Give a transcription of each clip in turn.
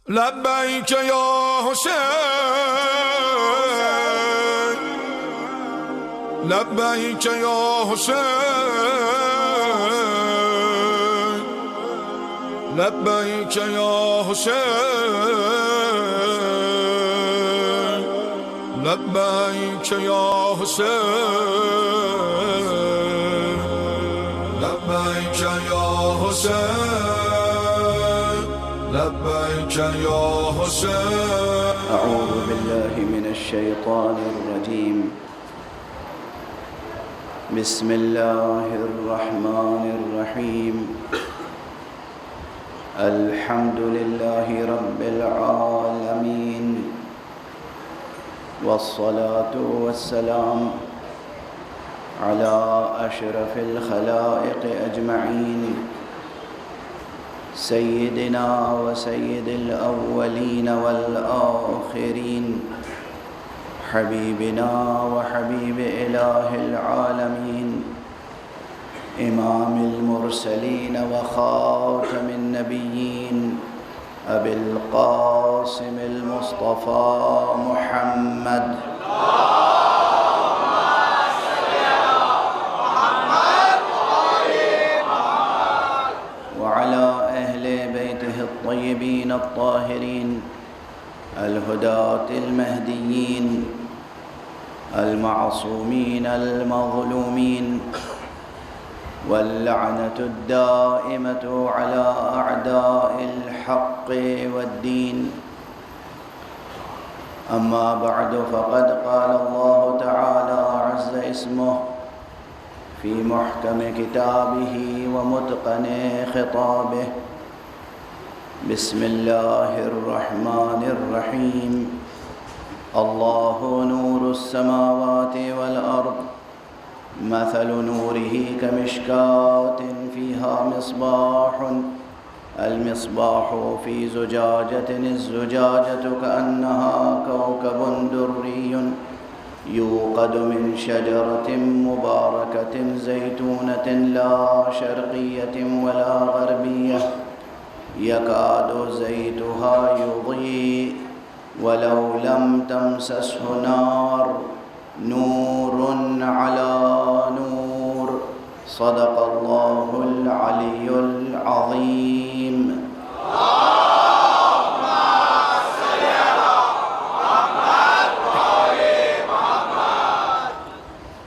لبیک یا حسین، لبیک یا حسین، لبیک یا حسین، لبیک یا حسین، لبیک یا حسین، لبیک یا حسین. أعوذ بالله من الشيطان الرجيم. بسم الله الرحمن الرحيم. الحمد لله رب العالمين، والصلاة والسلام على أشرف الخلائق أجمعين، سيدنا وسيد الأولين والآخرين، حبيبنا وحبيب إله العالمين، إمام المرسلين وخاتم النبيين، أبي القاسم المصطفى محمد وعلى أهل بيته الطيبين الطاهرين الهداة المهديين المعصومين المظلومين، واللعنة الدائمة على أعداء الحق والدين. أما بعد، فقد قال الله تعالى عز اسمه في محكم كتابه ومتقن خطابه. بسم الله الرحمن الرحيم. الله نور السماوات والأرض، مثل نوره كمشكاة فيها مصباح، المصباح في زجاجة، الزجاجة كأنها كوكب دري يوقد من شجرة مباركة زيتونة لا شرقية ولا غربية، يكاد زيتها يضيء ولو لم تمسسه نار، نور على نور. صدق الله العلي العظيم.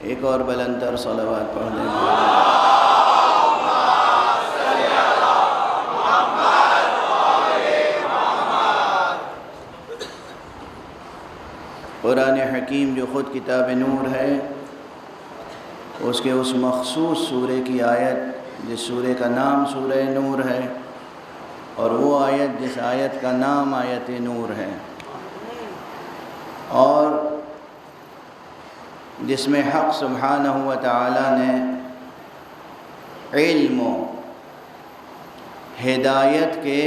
ایک اور بلند تر صلوات پڑھ دیں. قرآن حکیم جو خود کتاب نور ہے، اس کے اس مخصوص سورے کی آیت جس سورے کا نام سورہ نور ہے، اور وہ آیت جس آیت کا نام آیت نور ہے، اور جس میں حق سبحانہ و تعالی نے علم و ہدایت کے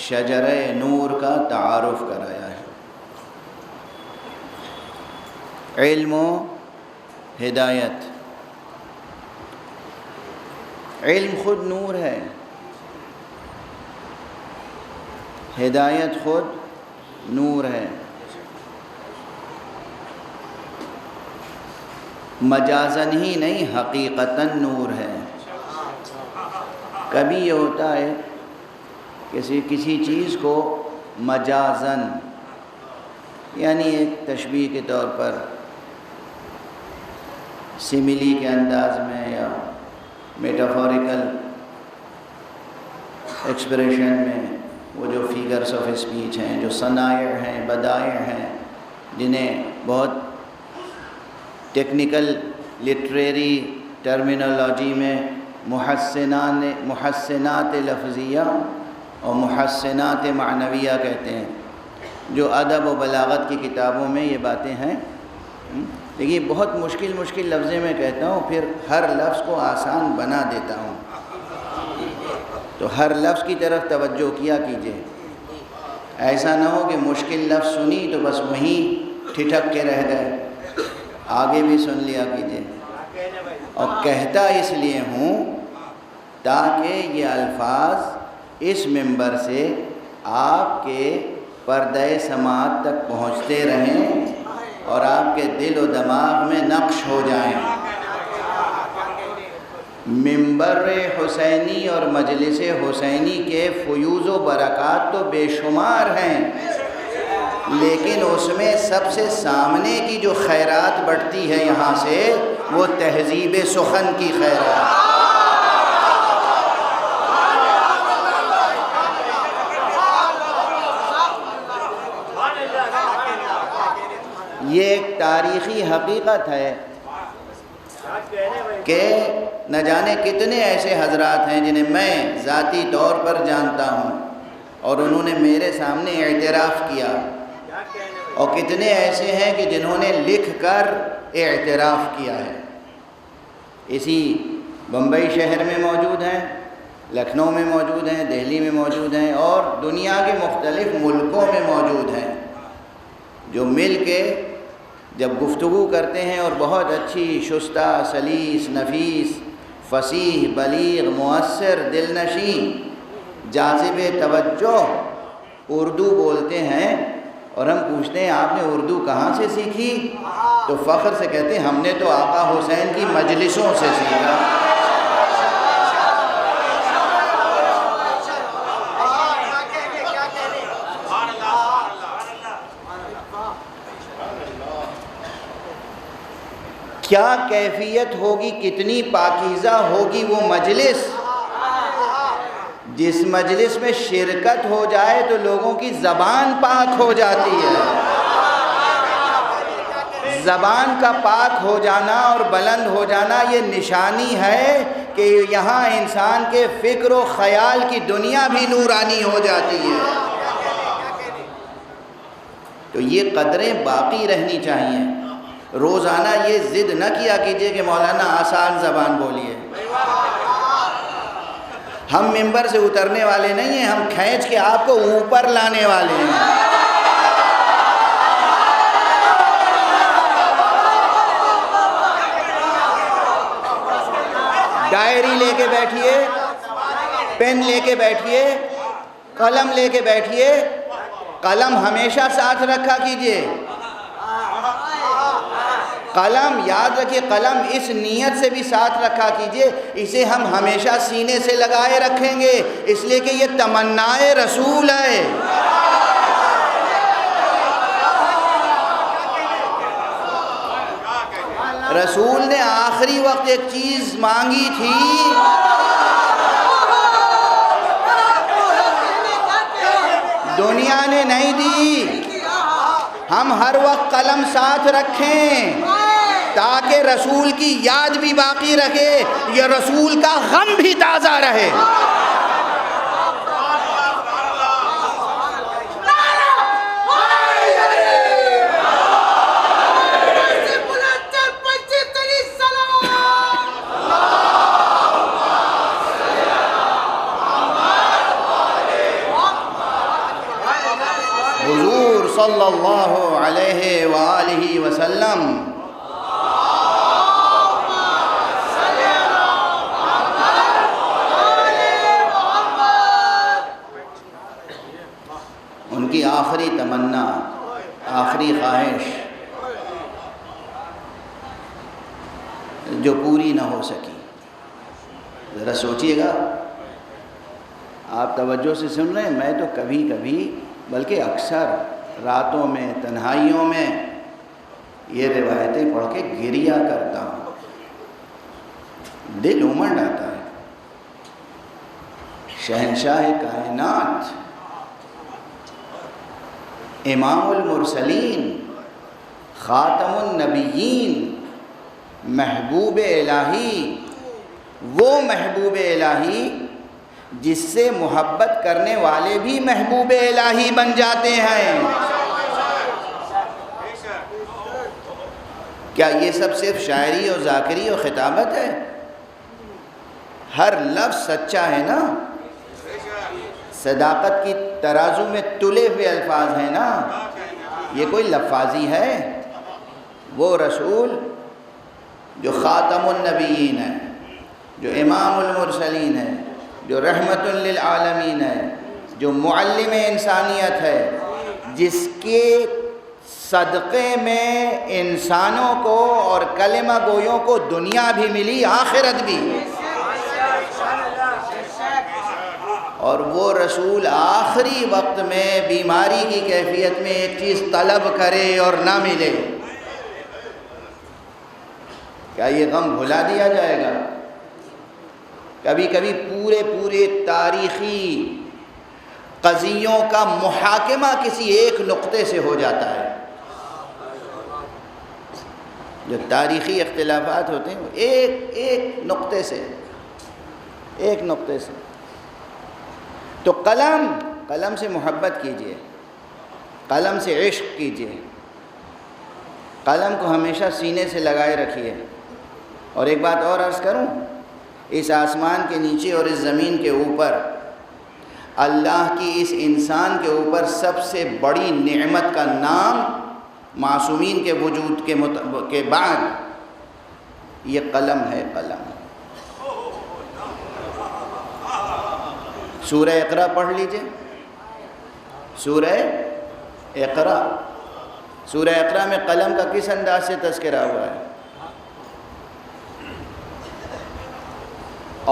شجرہ نور کا تعارف کرایا ہے. علم و ہدایت. علم خود نور ہے، ہدایت خود نور ہے. مجازن ہی نہیں، حقیقتاً نور ہے. کبھی یہ ہوتا ہے کسی چیز کو مجازن، یعنی ایک تشبیہ کے طور پر، سملی کے انداز میں یا میٹافوریکل ایکسپریشن میں، وہ جو فیگرز آف اسپیچ ہیں، جو صنائع ہیں، بدائع ہیں، جنہیں بہت ٹیکنیکل لٹریری ٹرمینالوجی میں محسنات لفظیہ اور محسنات معنویہ کہتے ہیں، جو ادب و بلاغت کی کتابوں میں یہ باتیں ہیں. لیکن بہت مشکل لفظیں میں کہتا ہوں، پھر ہر لفظ کو آسان بنا دیتا ہوں، تو ہر لفظ کی طرف توجہ کیا کیجیے. ایسا نہ ہو کہ مشکل لفظ سنی تو بس وہیں ٹھٹک کے رہ گئے، آگے بھی سن لیا کیجیے. اور کہتا اس لیے ہوں تاکہ یہ الفاظ اس منبر سے آپ کے پردہ سماعت تک پہنچتے رہیں اور آپ کے دل و دماغ میں نقش ہو جائیں۔ منبر حسینی اور مجلس حسینی کے فیوز و برکات تو بے شمار ہیں، لیکن اس میں سب سے سامنے کی جو خیرات بڑھتی ہے یہاں سے، وہ تہذیب سخن کی خیرات۔ یہ ایک تاریخی حقیقت ہے کہ نہ جانے کتنے ایسے حضرات ہیں جنہیں میں ذاتی طور پر جانتا ہوں اور انہوں نے میرے سامنے اعتراف کیا، اور کتنے ایسے ہیں کہ جنہوں نے لکھ کر اعتراف کیا ہے۔ اسی بمبئی شہر میں موجود ہیں، لکھنؤ میں موجود ہیں، دہلی میں موجود ہیں، اور دنیا کے مختلف ملکوں میں موجود ہیں، جو مل کے جب گفتگو کرتے ہیں اور بہت اچھی، شستہ، سلیس، نفیس، فصیح، بلیغ، مؤثر، دلنشین، جاذب توجہ اردو بولتے ہیں، اور ہم پوچھتے ہیں آپ نے اردو کہاں سے سیکھی؟ تو فخر سے کہتے ہیں ہم نے تو آقا حسین کی مجلسوں سے سیکھا۔ کیا کیفیت ہوگی، کتنی پاکیزہ ہوگی وہ مجلس جس مجلس میں شرکت ہو جائے تو لوگوں کی زبان پاک ہو جاتی ہے۔ زبان کا پاک ہو جانا اور بلند ہو جانا یہ نشانی ہے کہ یہاں انسان کے فکر و خیال کی دنیا بھی نورانی ہو جاتی ہے۔ تو یہ قدریں باقی رہنی چاہیے۔ روزانہ یہ ضد نہ کیا کیجئے کہ مولانا آسان زبان بولیے۔ ہم منبر سے اترنے والے نہیں ہیں، ہم کھینچ کے آپ کو اوپر لانے والے ہیں۔ ڈائری لے کے بیٹھیے، پین لے کے بیٹھیے، قلم لے کے بیٹھیے، قلم ہمیشہ ساتھ رکھا کیجئے۔ قلم یاد رکھیے، قلم اس نیت سے بھی ساتھ رکھا کیجئے، اسے ہم ہمیشہ سینے سے لگائے رکھیں گے، اس لیے کہ یہ تمنائے رسول ہے۔ رسول نے آخری وقت ایک چیز مانگی تھی، دنیا نے نہیں دی۔ ہم ہر وقت قلم ساتھ رکھیں تاکہ رسول کی یاد بھی باقی رکھے، یہ رسول کا غم بھی تازہ رہے۔ حضور صلی اللہ علیہ وآلہ وسلم ان کی آخری تمنا، آخری خواہش جو پوری نہ ہو سکی۔ ذرا سوچئے گا، آپ توجہ سے سن رہے ہیں، میں تو کبھی کبھی بلکہ اکثر راتوں میں، تنہائیوں میں یہ روایتیں پڑھ کے گریا کرتا ہوں، دل امنڈ آتا ہے۔ شہنشاہ کائنات، امام المرسلین، خاتم النبیین، محبوب الہی، وہ محبوب الہی جس سے محبت کرنے والے بھی محبوب الہی بن جاتے ہیں۔ کیا یہ سب صرف شاعری اور ذاکری اور خطابت ہے؟ ہر لفظ سچا ہے نا؟ صداقت کی ترازو میں تلے ہوئے الفاظ ہیں نا؟ یہ کوئی لفاظی ہے؟ وہ رسول جو خاتم النبیین ہے، جو امام المرسلین ہے، جو رحمت للعالمین ہے، جو معلم انسانیت ہے، جس کے صدقے میں انسانوں کو اور کلمہ گویوں کو دنیا بھی ملی، آخرت بھی، اور وہ رسول آخری وقت میں بیماری کی کیفیت میں ایک چیز طلب کرے اور نہ ملے، کیا یہ غم بھلا دیا جائے گا؟ کبھی کبھی پورے تاریخی قضیوں کا محاکمہ کسی ایک نقطے سے ہو جاتا ہے۔ جو تاریخی اختلافات ہوتے ہیں وہ ایک نقطے سے۔ تو قلم سے محبت کیجئے، قلم سے عشق کیجئے، قلم کو ہمیشہ سینے سے لگائے رکھیے۔ اور ایک بات اور عرض کروں، اس آسمان کے نیچے اور اس زمین کے اوپر اللہ کی اس انسان کے اوپر سب سے بڑی نعمت کا نام معصومین کے وجود کے بعد یہ قلم ہے، قلم۔ سورہ اقرا پڑھ لیجئے، سورہ اقرا میں قلم کا کس انداز سے تذکرہ ہوا ہے؟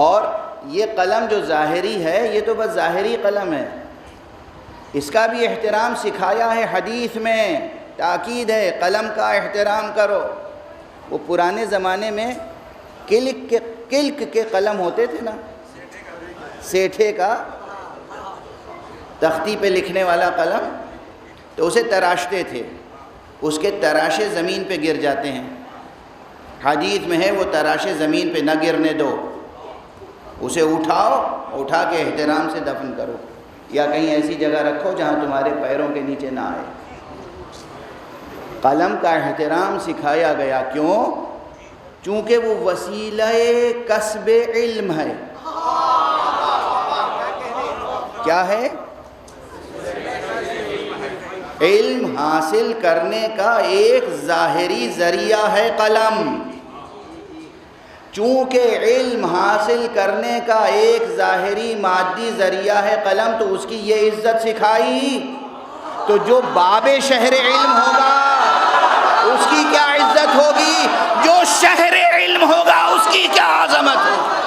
اور یہ قلم جو ظاہری ہے، یہ تو بس ظاہری قلم ہے، اس کا بھی احترام سکھایا ہے حدیث میں، تاکید ہے قلم کا احترام کرو۔ وہ پرانے زمانے میں کلک کے قلم ہوتے تھے نا، سیٹھے کا تختی پہ لکھنے والا قلم، تو اسے تراشتے تھے، اس کے تراشے زمین پہ گر جاتے ہیں۔ حدیث میں ہے وہ تراشے زمین پہ نہ گرنے دو، اسے اٹھا کے احترام سے دفن کرو، یا کہیں ایسی جگہ رکھو جہاں تمہارے پیروں کے نیچے نہ آئے۔ قلم کا احترام سکھایا گیا، کیوں؟ چونکہ وہ وسیلہ کسب علم ہے۔ کیا ہے؟ علم حاصل کرنے کا ایک ظاہری ذریعہ ہے قلم۔ چونکہ علم حاصل کرنے کا ایک ظاہری مادی ذریعہ ہے قلم، تو اس کی یہ عزت سکھائی۔ تو جو باب شہر علم ہوگا اس کی کیا عزت ہوگی، جو شہر علم ہوگا اس کی کیا عظمت ہوگی۔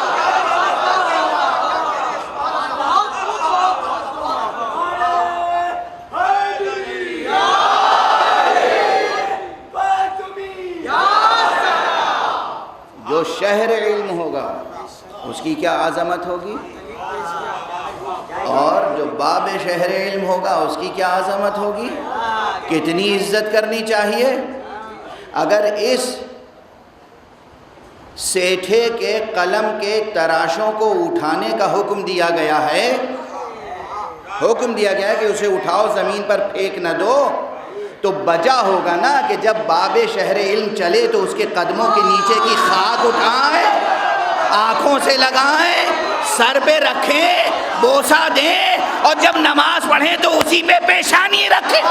جو شہر علم ہوگا اس کی کیا عظمت ہوگی، اور جو باب شہر علم ہوگا اس کی کیا عظمت ہوگی، کتنی عزت کرنی چاہیے۔ اگر اس سیٹھے کے قلم کے تراشوں کو اٹھانے کا حکم دیا گیا ہے کہ اسے اٹھاؤ، زمین پر پھینک نہ دو، تو بجا ہوگا نا کہ جب باب شہر علم چلے تو اس کے قدموں کے نیچے کی خاک اٹھائیں، آنکھوں سے لگائیں، سر پہ رکھیں، بوسہ دیں، اور جب نماز پڑھیں تو اسی پہ پیشانی رکھیں۔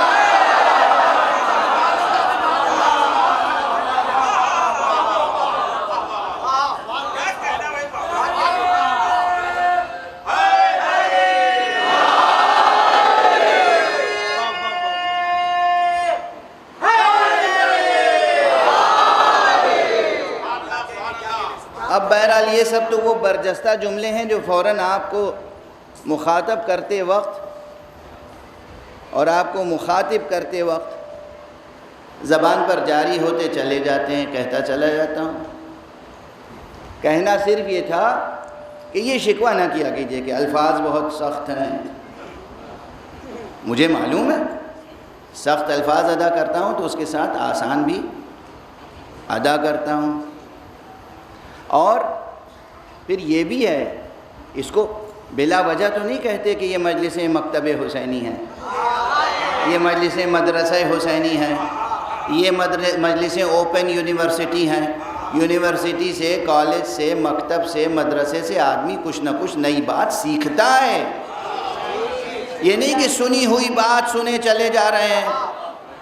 اب بہرحال یہ سب تو وہ برجستہ جملے ہیں جو فوراً آپ کو مخاطب کرتے وقت اور آپ کو مخاطب کرتے وقت زبان پر جاری ہوتے چلے جاتے ہیں، کہتا چلا جاتا ہوں۔ کہنا صرف یہ تھا کہ یہ شکوہ نہ کیا کیجئے کہ الفاظ بہت سخت ہیں، مجھے معلوم ہے سخت الفاظ ادا کرتا ہوں تو اس کے ساتھ آسان بھی ادا کرتا ہوں۔ اور پھر یہ بھی ہے، اس کو بلا وجہ تو نہیں کہتے کہ یہ مجلس مکتب حسینی ہے، یہ مجلس مدرسہ حسینی ہے، یہ مجلس اوپن یونیورسٹی ہیں۔ یونیورسٹی سے، کالج سے، مکتب سے، مدرسے سے آدمی کچھ نہ کچھ نئی بات سیکھتا ہے۔ یہ نہیں کہ سنی ہوئی بات سنے چلے جا رہے ہیں،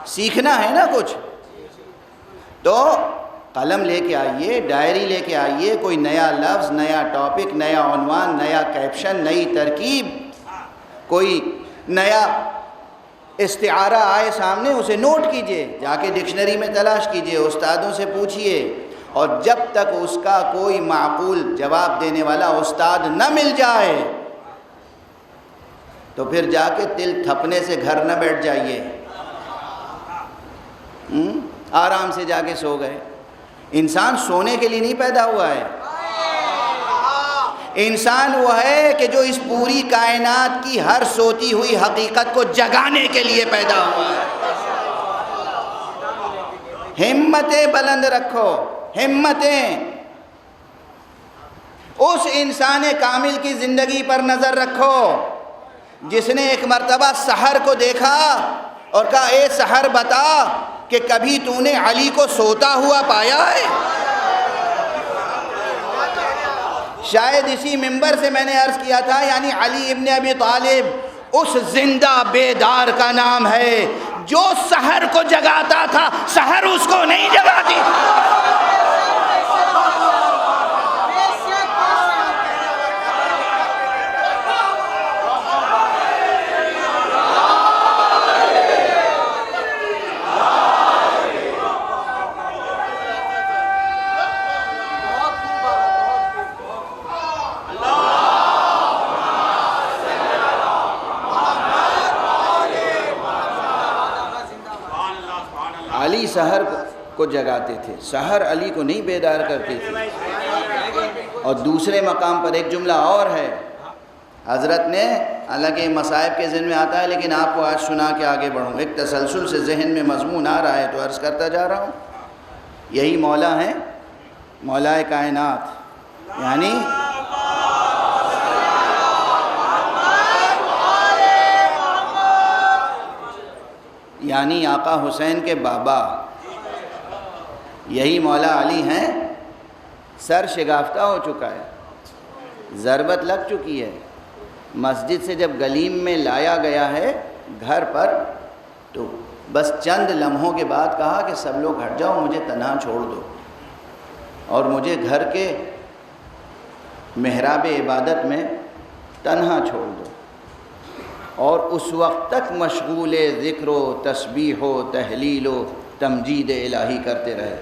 سیکھنا ہے نا کچھ۔ تو قلم لے کے آئیے، ڈائری لے کے آئیے، کوئی نیا لفظ، نیا ٹاپک، نیا عنوان، نیا کیپشن، نئی ترکیب کوئی نیا استعارہ آئے سامنے اسے نوٹ کیجئے، جا کے ڈکشنری میں تلاش کیجئے، استادوں سے پوچھئے، اور جب تک اس کا کوئی معقول جواب دینے والا استاد نہ مل جائے تو پھر جا کے تل تھپنے سے گھر نہ بیٹھ جائیے، آرام سے جا کے سو گئے۔ انسان سونے کے لیے نہیں پیدا ہوا ہے، انسان وہ ہے کہ جو اس پوری کائنات کی ہر سوتی ہوئی حقیقت کو جگانے کے لیے پیدا ہوا ہے۔ ہمتیں بلند رکھو، ہمتیں۔ اس انسان کامل کی زندگی پر نظر رکھو جس نے ایک مرتبہ سحر کو دیکھا اور کہا اے سحر بتا کہ کبھی تو نے علی کو سوتا ہوا پایا ہے؟ شاید اسی منبر سے میں نے عرض کیا تھا، یعنی علی ابن ابی طالب اس زندہ بیدار کا نام ہے جو سحر کو جگاتا تھا، سحر اس کو نہیں جگاتی۔ علی سحر کو جگاتے تھے، سحر علی کو نہیں بیدار کرتی تھی۔ اور دوسرے مقام پر ایک جملہ اور ہے، حضرت نے، حالانکہ مصائب کے ذہن میں آتا ہے لیکن آپ کو آج سنا کے آگے بڑھوں، ایک تسلسل سے ذہن میں مضمون آ رہا ہے تو عرض کرتا جا رہا ہوں۔ یہی مولا ہیں، مولا کائنات، یعنی آقا حسین کے بابا، یہی مولا علی ہیں۔ سر شگافتہ ہو چکا ہے، ضربت لگ چکی ہے، مسجد سے جب گلیم میں لایا گیا ہے گھر پر تو بس چند لمحوں کے بعد کہا کہ سب لوگ ہٹ جاؤ، مجھے تنہا چھوڑ دو اور مجھے گھر کے محراب عبادت میں تنہا چھوڑ دو۔ اور اس وقت تک مشغول ذکر و تسبیح و تحلیل و تمجید الہی کرتے رہے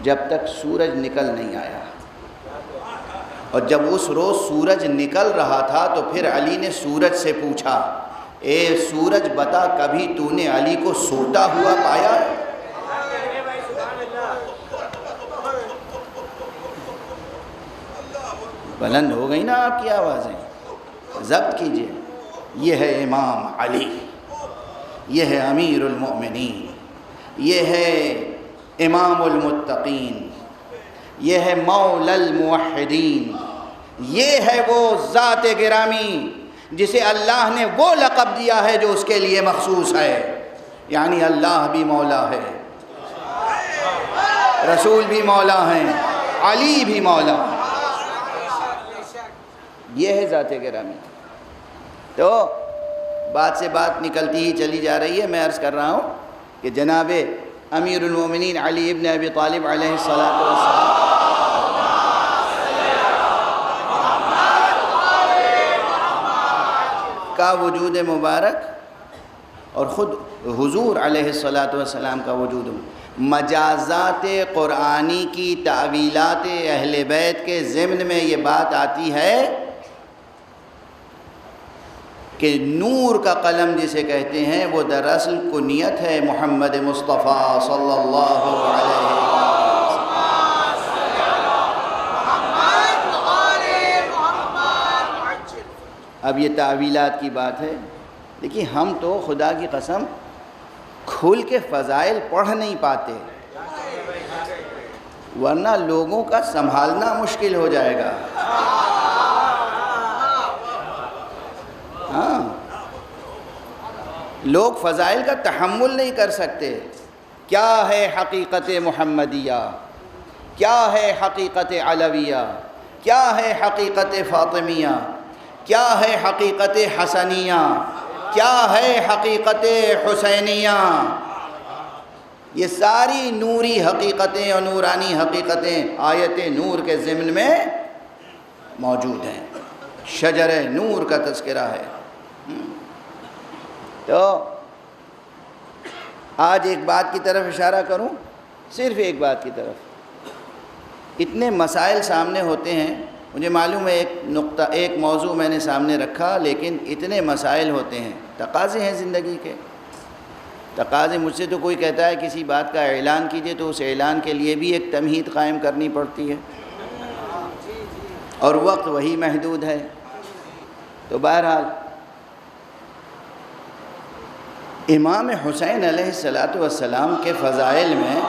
جب تک سورج نکل نہیں آیا۔ اور جب اس روز سورج نکل رہا تھا تو پھر علی نے سورج سے پوچھا، اے سورج بتا کبھی تو نے علی کو سوتا ہوا پایا ہے؟ بلند ہو گئی نا آپ کی آوازیں، ضبط کیجئے۔ یہ ہے امام علی، یہ ہے امیر المؤمنین، یہ ہے امام المتقین، یہ ہے مولا الموحدین، یہ ہے وہ ذات گرامی جسے اللہ نے وہ لقب دیا ہے جو اس کے لیے مخصوص ہے، یعنی اللہ بھی مولا ہے، رسول بھی مولا ہیں، علی بھی مولا ہے، یہ ہے ذات گرامی۔ تو بات سے بات نکلتی ہی چلی جا رہی ہے، میں عرض کر رہا ہوں کہ جناب امیر المومنین علی ابن ابی طالب علیہ السلام کا وجود مبارک اور خود حضور علیہ السلام کا وجود مجازات قرآنی کی تعویلات اہل بیت کے ضمن میں یہ بات آتی ہے کہ نور کا قلم جسے کہتے ہیں وہ دراصل کنیت ہے محمد مصطفیٰ صلی اللہ علیہ وسلم۔ اب یہ تعویلات کی بات ہے، دیکھیے ہم تو خدا کی قسم کھل کے فضائل پڑھ نہیں پاتے، ورنہ لوگوں کا سنبھالنا مشکل ہو جائے گا۔ ہاں، لوگ فضائل کا تحمل نہیں کر سکتے۔ کیا ہے حقیقت محمدیہ، کیا ہے حقیقت علویہ، کیا ہے حقیقت فاطمیہ، کیا ہے حقیقت حسنیہ، کیا ہے حقیقت حسینیہ، یہ ساری نوری حقیقتیں اور نورانی حقیقتیں آیت نور کے ضمن میں موجود ہیں۔ شجر نور کا تذکرہ ہے۔ تو آج ایک بات کی طرف اشارہ کروں، صرف ایک بات کی طرف۔ اتنے مسائل سامنے ہوتے ہیں، مجھے معلوم ہے ایک موضوع میں نے سامنے رکھا، لیکن اتنے مسائل ہوتے ہیں، تقاضے ہیں زندگی کے، تقاضے۔ مجھ سے تو کوئی کہتا ہے کسی بات کا اعلان کیجئے، تو اس اعلان کے لیے بھی ایک تمہید قائم کرنی پڑتی ہے، اور وقت وہی محدود ہے۔ تو بہرحال امام حسین علیہ السلام کے فضائل میں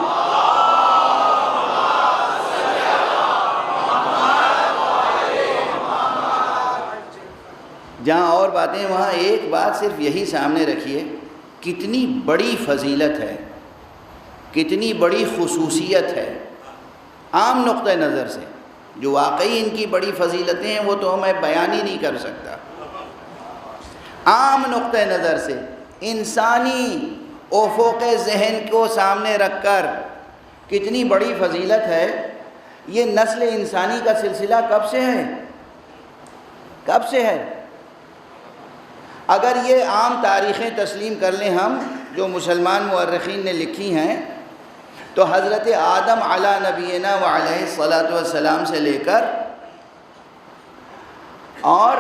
جہاں اور باتیں وہاں ایک بات صرف یہی سامنے رکھیے، کتنی بڑی فضیلت ہے، کتنی بڑی خصوصیت ہے۔ عام نقطہ نظر سے جو واقعی ان کی بڑی فضیلتیں ہیں وہ تو میں بیان ہی نہیں کر سکتا۔ عام نقطہ نظر سے انسانی افق ذہن کو سامنے رکھ کر کتنی بڑی فضیلت ہے۔ یہ نسل انسانی کا سلسلہ کب سے ہے؟ کب سے ہے؟ اگر یہ عام تاریخیں تسلیم کر لیں ہم، جو مسلمان مورخین نے لکھی ہیں، تو حضرت آدم علی نبینا و علیہ الصلاۃ والسلام سے لے کر اور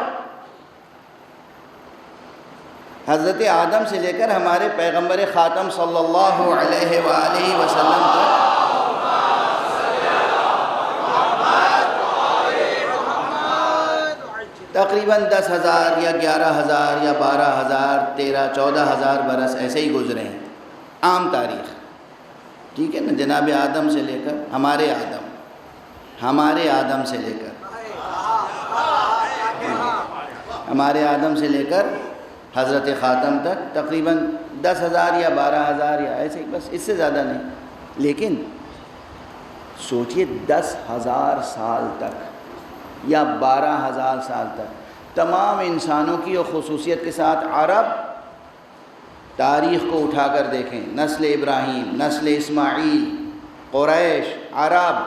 حضرت آدم سے لے کر ہمارے پیغمبر خاتم صلی اللہ علیہ وآلہ وسلم تک تقریباً 10,000 یا 11,000 یا 12,000 13 14,000 برس ایسے ہی گزرے ہیں، عام تاریخ، ٹھیک ہے نا؟ جناب آدم سے لے کر ہمارے آدم سے لے کر حضرت خاتم تک تقریباً 10,000 یا 12,000 یا ایسے ہی، بس اس سے زیادہ نہیں۔ لیکن سوچئے 10,000 سال تک یا 12,000 سال تک تمام انسانوں کی اور خصوصیت کے ساتھ عرب تاریخ کو اٹھا کر دیکھیں، نسل ابراہیم، نسل اسماعیل، قریش، عرب،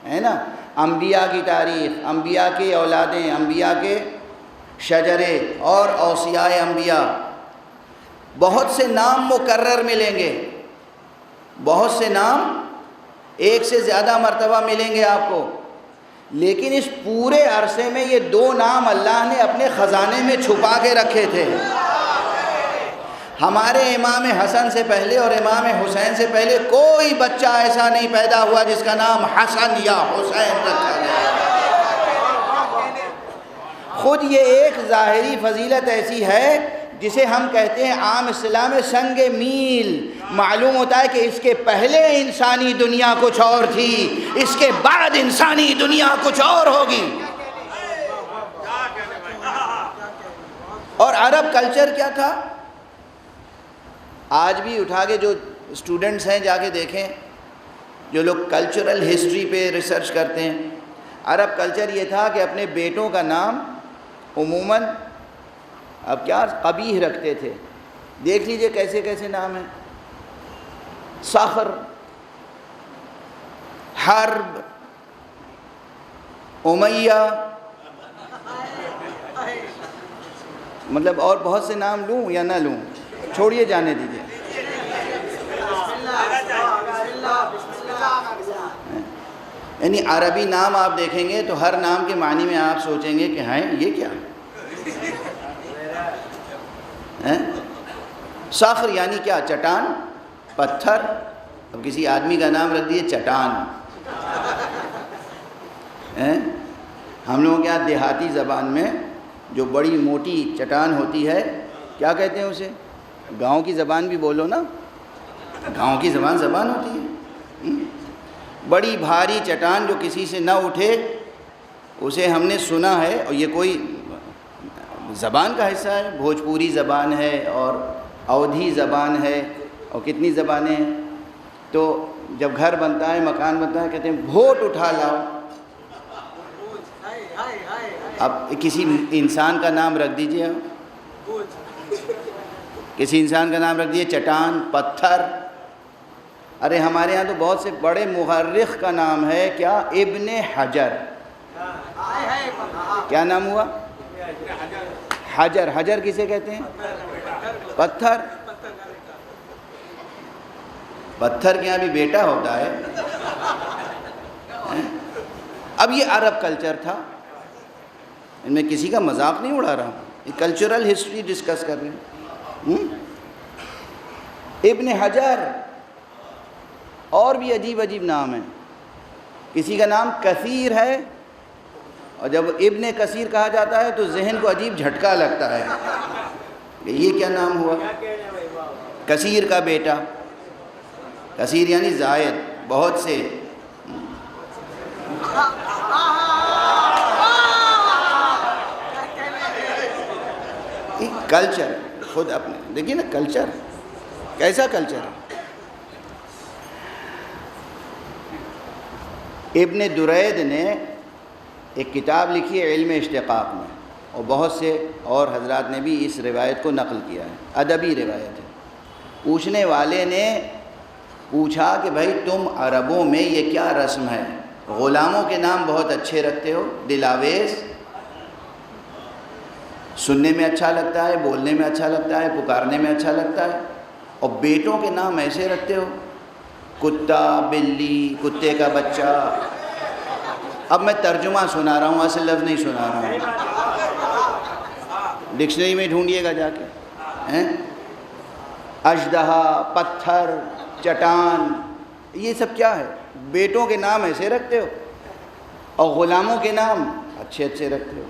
ہے نا، انبیاء کی تاریخ، انبیاء کی اولادیں، انبیاء کے شجرے اور اوصیاء انبیاء، بہت سے نام مکرر ملیں گے، بہت سے نام ایک سے زیادہ مرتبہ ملیں گے آپ کو، لیکن اس پورے عرصے میں یہ 2 نام اللہ نے اپنے خزانے میں چھپا کے رکھے تھے۔ ہمارے امام حسن سے پہلے اور امام حسین سے پہلے کوئی بچہ ایسا نہیں پیدا ہوا جس کا نام حسن یا حسین رکھا گیا۔ خود یہ ایک ظاہری فضیلت ایسی ہے جسے ہم کہتے ہیں عام اصطلاح میں سنگ میل۔ معلوم ہوتا ہے کہ اس کے پہلے انسانی دنیا کچھ اور تھی، اس کے بعد انسانی دنیا کچھ اور ہوگی۔ اور عرب کلچر کیا تھا؟ آج بھی اٹھا کے جو اسٹوڈنٹس ہیں جا کے دیکھیں، جو لوگ کلچرل ہسٹری پہ ریسرچ کرتے ہیں، عرب کلچر یہ تھا کہ اپنے بیٹوں کا نام عموماً اب کیا قبیح رکھتے تھے۔ دیکھ لیجئے کیسے کیسے نام ہیں، صخر، حرب، امیہ، مطلب اور بہت سے نام لوں یا نہ لوں، چھوڑیے جانے دیجئے۔ یعنی عربی نام آپ دیکھیں گے تو ہر نام کے معنی میں آپ سوچیں گے کہ ہیں یہ کیا ہے؟ صخر یعنی کیا؟ چٹان، پتھر۔ اب کسی آدمی کا نام رکھ دیے چٹان۔ ہم لوگوں کے یہاں دیہاتی زبان میں جو بڑی موٹی چٹان ہوتی ہے کیا کہتے ہیں اسے؟ گاؤں کی زبان بھی بولو نا، گاؤں کی زبان ہوتی ہے۔ بڑی بھاری چٹان جو کسی سے نہ اٹھے اسے ہم نے سنا ہے، اور یہ کوئی زبان کا حصہ ہے، بھوجپوری زبان ہے اور اودھی زبان ہے اور کتنی زبانیں ہیں۔ تو جب گھر بنتا ہے، مکان بنتا ہے، کہتے ہیں بھوٹ اٹھا لاؤ۔ اب کسی انسان کا نام رکھ دیجئے، کسی انسان کا نام رکھ دیجئے چٹان، پتھر۔ ارے ہمارے ہاں تو بہت سے بڑے مورخ کا نام ہے، کیا؟ ابن حجر۔ کیا نام ہوا؟ حجر۔ حجر کسے کہتے ہیں؟ پتھر، پتھر کے یہاں بھی بیٹا ہوتا ہے۔ اب یہ عرب کلچر تھا، ان میں کسی کا مذاق نہیں اڑا رہا ہوں، یہ کلچرل ہسٹری ڈسکس کر رہے ہیں۔ ابن حجر، اور بھی عجیب عجیب نام ہیں، کسی کا نام کثیر ہے، اور جب ابن کثیر کہا جاتا ہے تو ذہن کو عجیب جھٹکا لگتا ہے کہ یہ کیا نام ہوا، کثیر کا بیٹا، کثیر یعنی زائد، بہت سے۔ کلچر خود اپنے دیکھیے نا، کلچر کیسا کلچر ہے۔ ابن درید نے ایک کتاب لکھی ہے علم اشتقاق میں، اور بہت سے اور حضرات نے بھی اس روایت کو نقل کیا ہے، ادبی روایت ہے۔ پوچھنے والے نے پوچھا کہ بھائی تم عربوں میں یہ کیا رسم ہے، غلاموں کے نام بہت اچھے رکھتے ہو، دلاویز، سننے میں اچھا لگتا ہے، بولنے میں اچھا لگتا ہے، پکارنے میں اچھا لگتا ہے، اور بیٹوں کے نام ایسے رکھتے ہو، کتا، بلی، کتے کا بچہ۔ اب میں ترجمہ سنا رہا ہوں، اصل لفظ نہیں سنا رہا ہوں، ڈکشنری میں ڈھونڈیے گا جا کے۔ اژدہا، پتھر، چٹان، یہ سب کیا ہے؟ بیٹوں کے نام ایسے رکھتے ہو اور غلاموں کے نام اچھے اچھے رکھتے ہو۔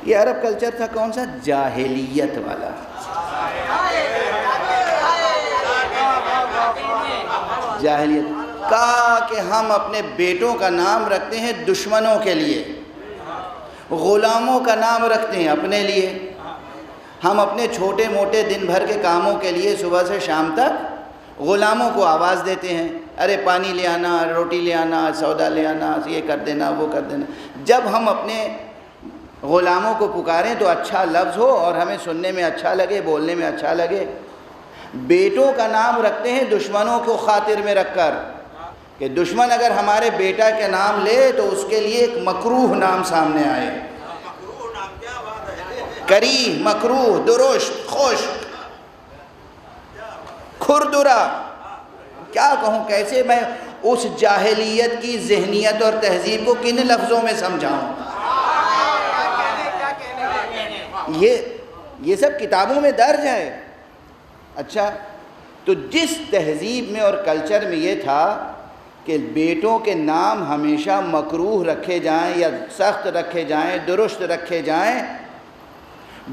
یہ عرب کلچر تھا، کون سا؟ جاہلیت والا۔ جاہلیت کہا کہ ہم اپنے بیٹوں کا نام رکھتے ہیں دشمنوں کے لیے، غلاموں کا نام رکھتے ہیں اپنے لیے، ہم اپنے چھوٹے موٹے دن بھر کے کاموں کے لیے صبح سے شام تک غلاموں کو آواز دیتے ہیں، ارے پانی لے آنا، روٹی لے آنا، سودا لے آنا، یہ کر دینا، وہ کر دینا۔ جب ہم اپنے غلاموں کو پکاریں تو اچھا لفظ ہو اور ہمیں سننے میں اچھا لگے، بولنے میں اچھا لگے۔ بیٹوں کا نام رکھتے ہیں دشمنوں کو خاطر میں رکھ کر، کہ دشمن اگر ہمارے بیٹا کے نام لے تو اس کے لیے ایک مکروہ نام سامنے آئے، کریہ، مکروہ، درشت، خشک، کھردرا، کیا کہوں، کیسے میں اس جاہلیت کی ذہنیت اور تہذیب کو کن لفظوں میں سمجھاؤں۔ یہ سب کتابوں میں درج ہے۔ اچھا، تو جس تہذیب میں اور کلچر میں یہ تھا کہ بیٹوں کے نام ہمیشہ مکروہ رکھے جائیں یا سخت رکھے جائیں، درست رکھے جائیں،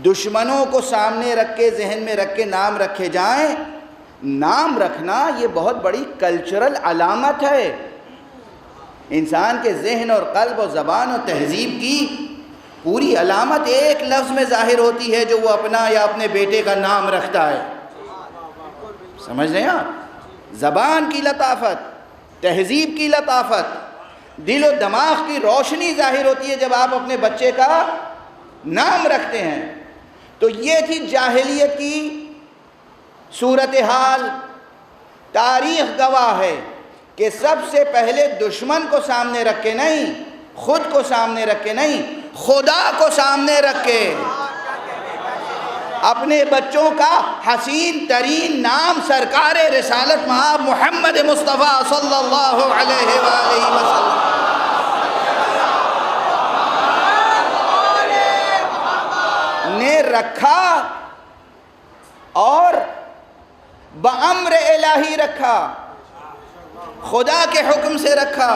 دشمنوں کو سامنے رکھ کے، ذہن میں رکھ کے نام رکھے جائیں، نام رکھنا یہ بہت بڑی کلچرل علامت ہے۔ انسان کے ذہن اور قلب اور زبان اور تہذیب کی پوری علامت ایک لفظ میں ظاہر ہوتی ہے جو وہ اپنا یا اپنے بیٹے کا نام رکھتا ہے۔ سمجھ رہے ہیں آپ؟ زبان کی لطافت، تہذیب کی لطافت، دل و دماغ کی روشنی ظاہر ہوتی ہے جب آپ اپنے بچے کا نام رکھتے ہیں۔ تو یہ تھی جاہلیت کی صورتحال۔ تاریخ گواہ ہے کہ سب سے پہلے دشمن کو سامنے رکھ کے نہیں، خود کو سامنے رکھ کے نہیں، خدا کو سامنے رکھ کے اپنے بچوں کا حسین ترین نام سرکار رسالت مآب محمد مصطفیٰ صلی اللہ علیہ وآلہ وسلم نے رکھا، اور بأمر الہی رکھا، خدا کے حکم سے رکھا،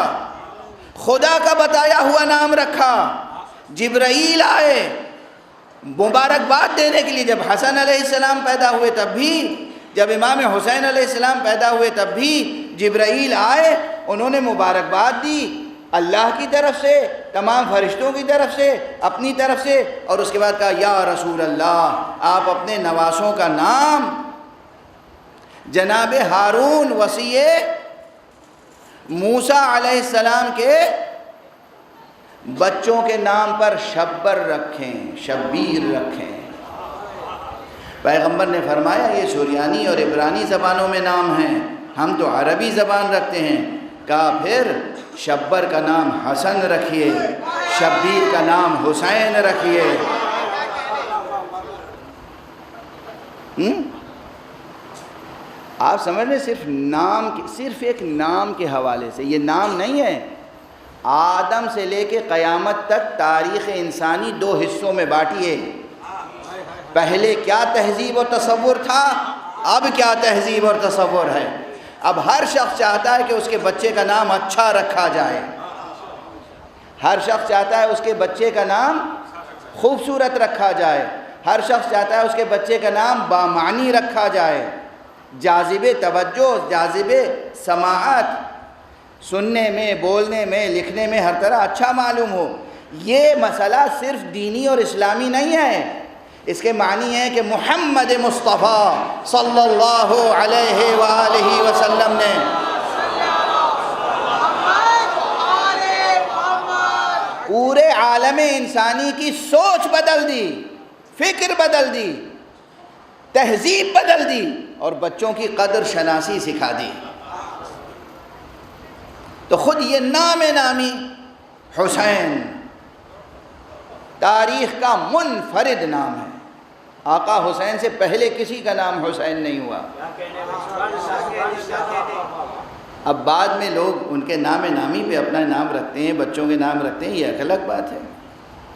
خدا کا بتایا ہوا نام رکھا۔ جبرائیل آئے مبارکباد دینے کے لیے، جب حسن علیہ السلام پیدا ہوئے تب بھی، جب امام حسین علیہ السلام پیدا ہوئے تب بھی جبرائیل آئے، انہوں نے مبارکباد دی اللہ کی طرف سے، تمام فرشتوں کی طرف سے، اپنی طرف سے، اور اس کے بعد کہا یا رسول اللہ، آپ اپنے نواسوں کا نام جناب ہارون وصی موسیٰ علیہ السلام کے بچوں کے نام پر شبر رکھیں، شبیر رکھیں۔ پیغمبر نے فرمایا یہ سریانی اور عبرانی زبانوں میں نام ہیں، ہم تو عربی زبان رکھتے ہیں۔ کہا پھر شبر کا نام حسن رکھیے، شبیر کا نام حسین رکھیے۔ آپ سمجھ لیں صرف ایک نام کے حوالے سے، یہ نام نہیں ہے، آدم سے لے کے قیامت تک تاریخ انسانی 2 حصوں میں بانٹی ہے۔ پہلے کیا تہذیب و تصور تھا، اب کیا تہذیب اور تصور ہے۔ اب ہر شخص چاہتا ہے کہ اس کے بچے کا نام اچھا رکھا جائے، ہر شخص چاہتا ہے اس کے بچے کا نام خوبصورت رکھا جائے، ہر شخص چاہتا ہے اس کے بچے کا نام بامعنی رکھا جائے، جاذب توجہ، جاذب سماعت، سننے میں، بولنے میں، لکھنے میں ہر طرح اچھا معلوم ہو۔ یہ مسئلہ صرف دینی اور اسلامی نہیں ہے، اس کے معنی ہے کہ محمد مصطفیٰ صلی اللہ علیہ وآلہ وسلم نے پورے عالم انسانی کی سوچ بدل دی، فکر بدل دی، تہذیب بدل دی، اور بچوں کی قدر شناسی سکھا دی۔ تو خود یہ نام نامی حسین تاریخ کا منفرد نام ہے۔ آقا حسین سے پہلے کسی کا نام حسین نہیں ہوا۔ اب بعد میں لوگ ان کے نام نامی پہ اپنا نام رکھتے ہیں، بچوں کے نام رکھتے ہیں، یہ ایک الگ بات ہے۔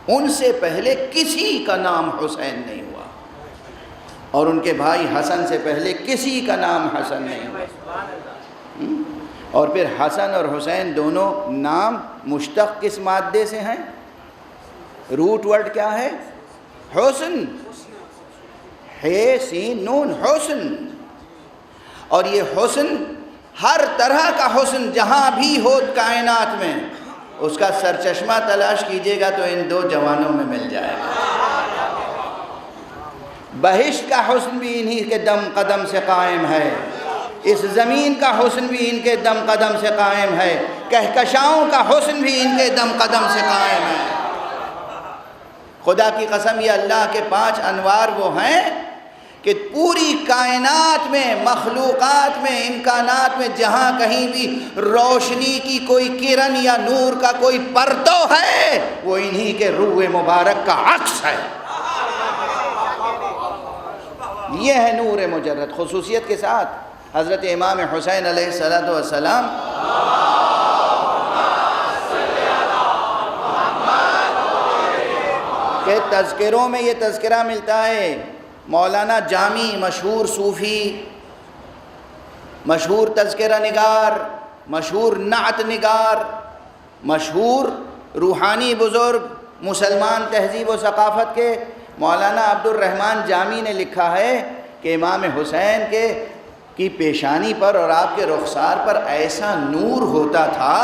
ان سے پہلے کسی کا نام حسین نہیں ہوا، اور ان کے بھائی حسن سے پہلے کسی کا نام حسن نہیں ہوا۔ اور پھر حسن اور حسین دونوں نام مشتق کس مادے سے ہیں؟ روٹ ورڈ کیا ہے؟ حسن، ہے سین نون، حسن۔ اور یہ حسن ہر طرح کا حسن جہاں بھی ہو کائنات میں، اس کا سرچشمہ تلاش کیجئے گا تو ان 2 جوانوں میں مل جائے گا۔ بہشت کا حسن بھی انہی کے دم قدم سے قائم ہے، اس زمین کا حسن بھی ان کے دم قدم سے قائم ہے، کہکشاؤں کا حسن بھی ان کے دم قدم سے قائم ہے۔ خدا کی قسم یہ اللہ کے 5 انوار وہ ہیں کہ پوری کائنات میں، مخلوقات میں، امکانات میں جہاں کہیں بھی روشنی کی کوئی کرن یا نور کا کوئی پرتو ہے، وہ انہی کے روح مبارک کا عکس ہے۔ یہ ہے نور مجرد، خصوصیت کے ساتھ حضرت امام حسین علیہ السلام کے تذکروں میں یہ تذکرہ ملتا ہے۔ مولانا جامی، مشہور صوفی، مشہور تذکرہ نگار، مشہور نعت نگار، مشہور روحانی بزرگ، مسلمان تہذیب و ثقافت کے مولانا عبد الرحمن جامی نے لکھا ہے کہ امام حسین کی پیشانی پر اور آپ کے رخسار پر ایسا نور ہوتا تھا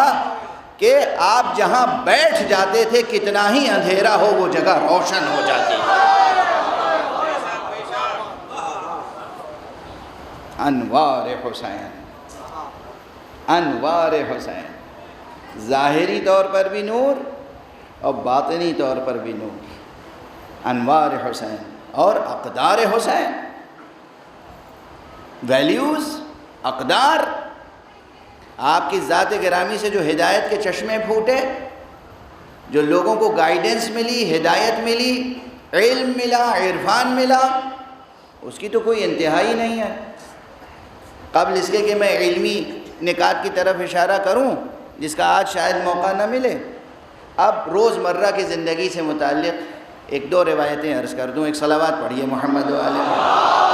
کہ آپ جہاں بیٹھ جاتے تھے کتنا ہی اندھیرا ہو وہ جگہ روشن ہو جاتی ہے۔ انوار حسین، انوار حسین، ظاہری طور پر بھی نور اور باطنی طور پر بھی نور۔ انوار حسین اور اقدار حسین، ویلیوز، اقدار، آپ کی ذات گرامی سے جو ہدایت کے چشمے پھوٹے، جو لوگوں کو گائیڈنس ملی، ہدایت ملی، علم ملا، عرفان ملا، اس کی تو کوئی انتہائی نہیں ہے۔ قبل اس کے کہ میں علمی نکات کی طرف اشارہ کروں جس کا آج شاید موقع نہ ملے، اب روزمرہ کی زندگی سے متعلق 1-2 روایتیں عرض کر دوں۔ ایک صلوات پڑھیے محمد و آل محمد۔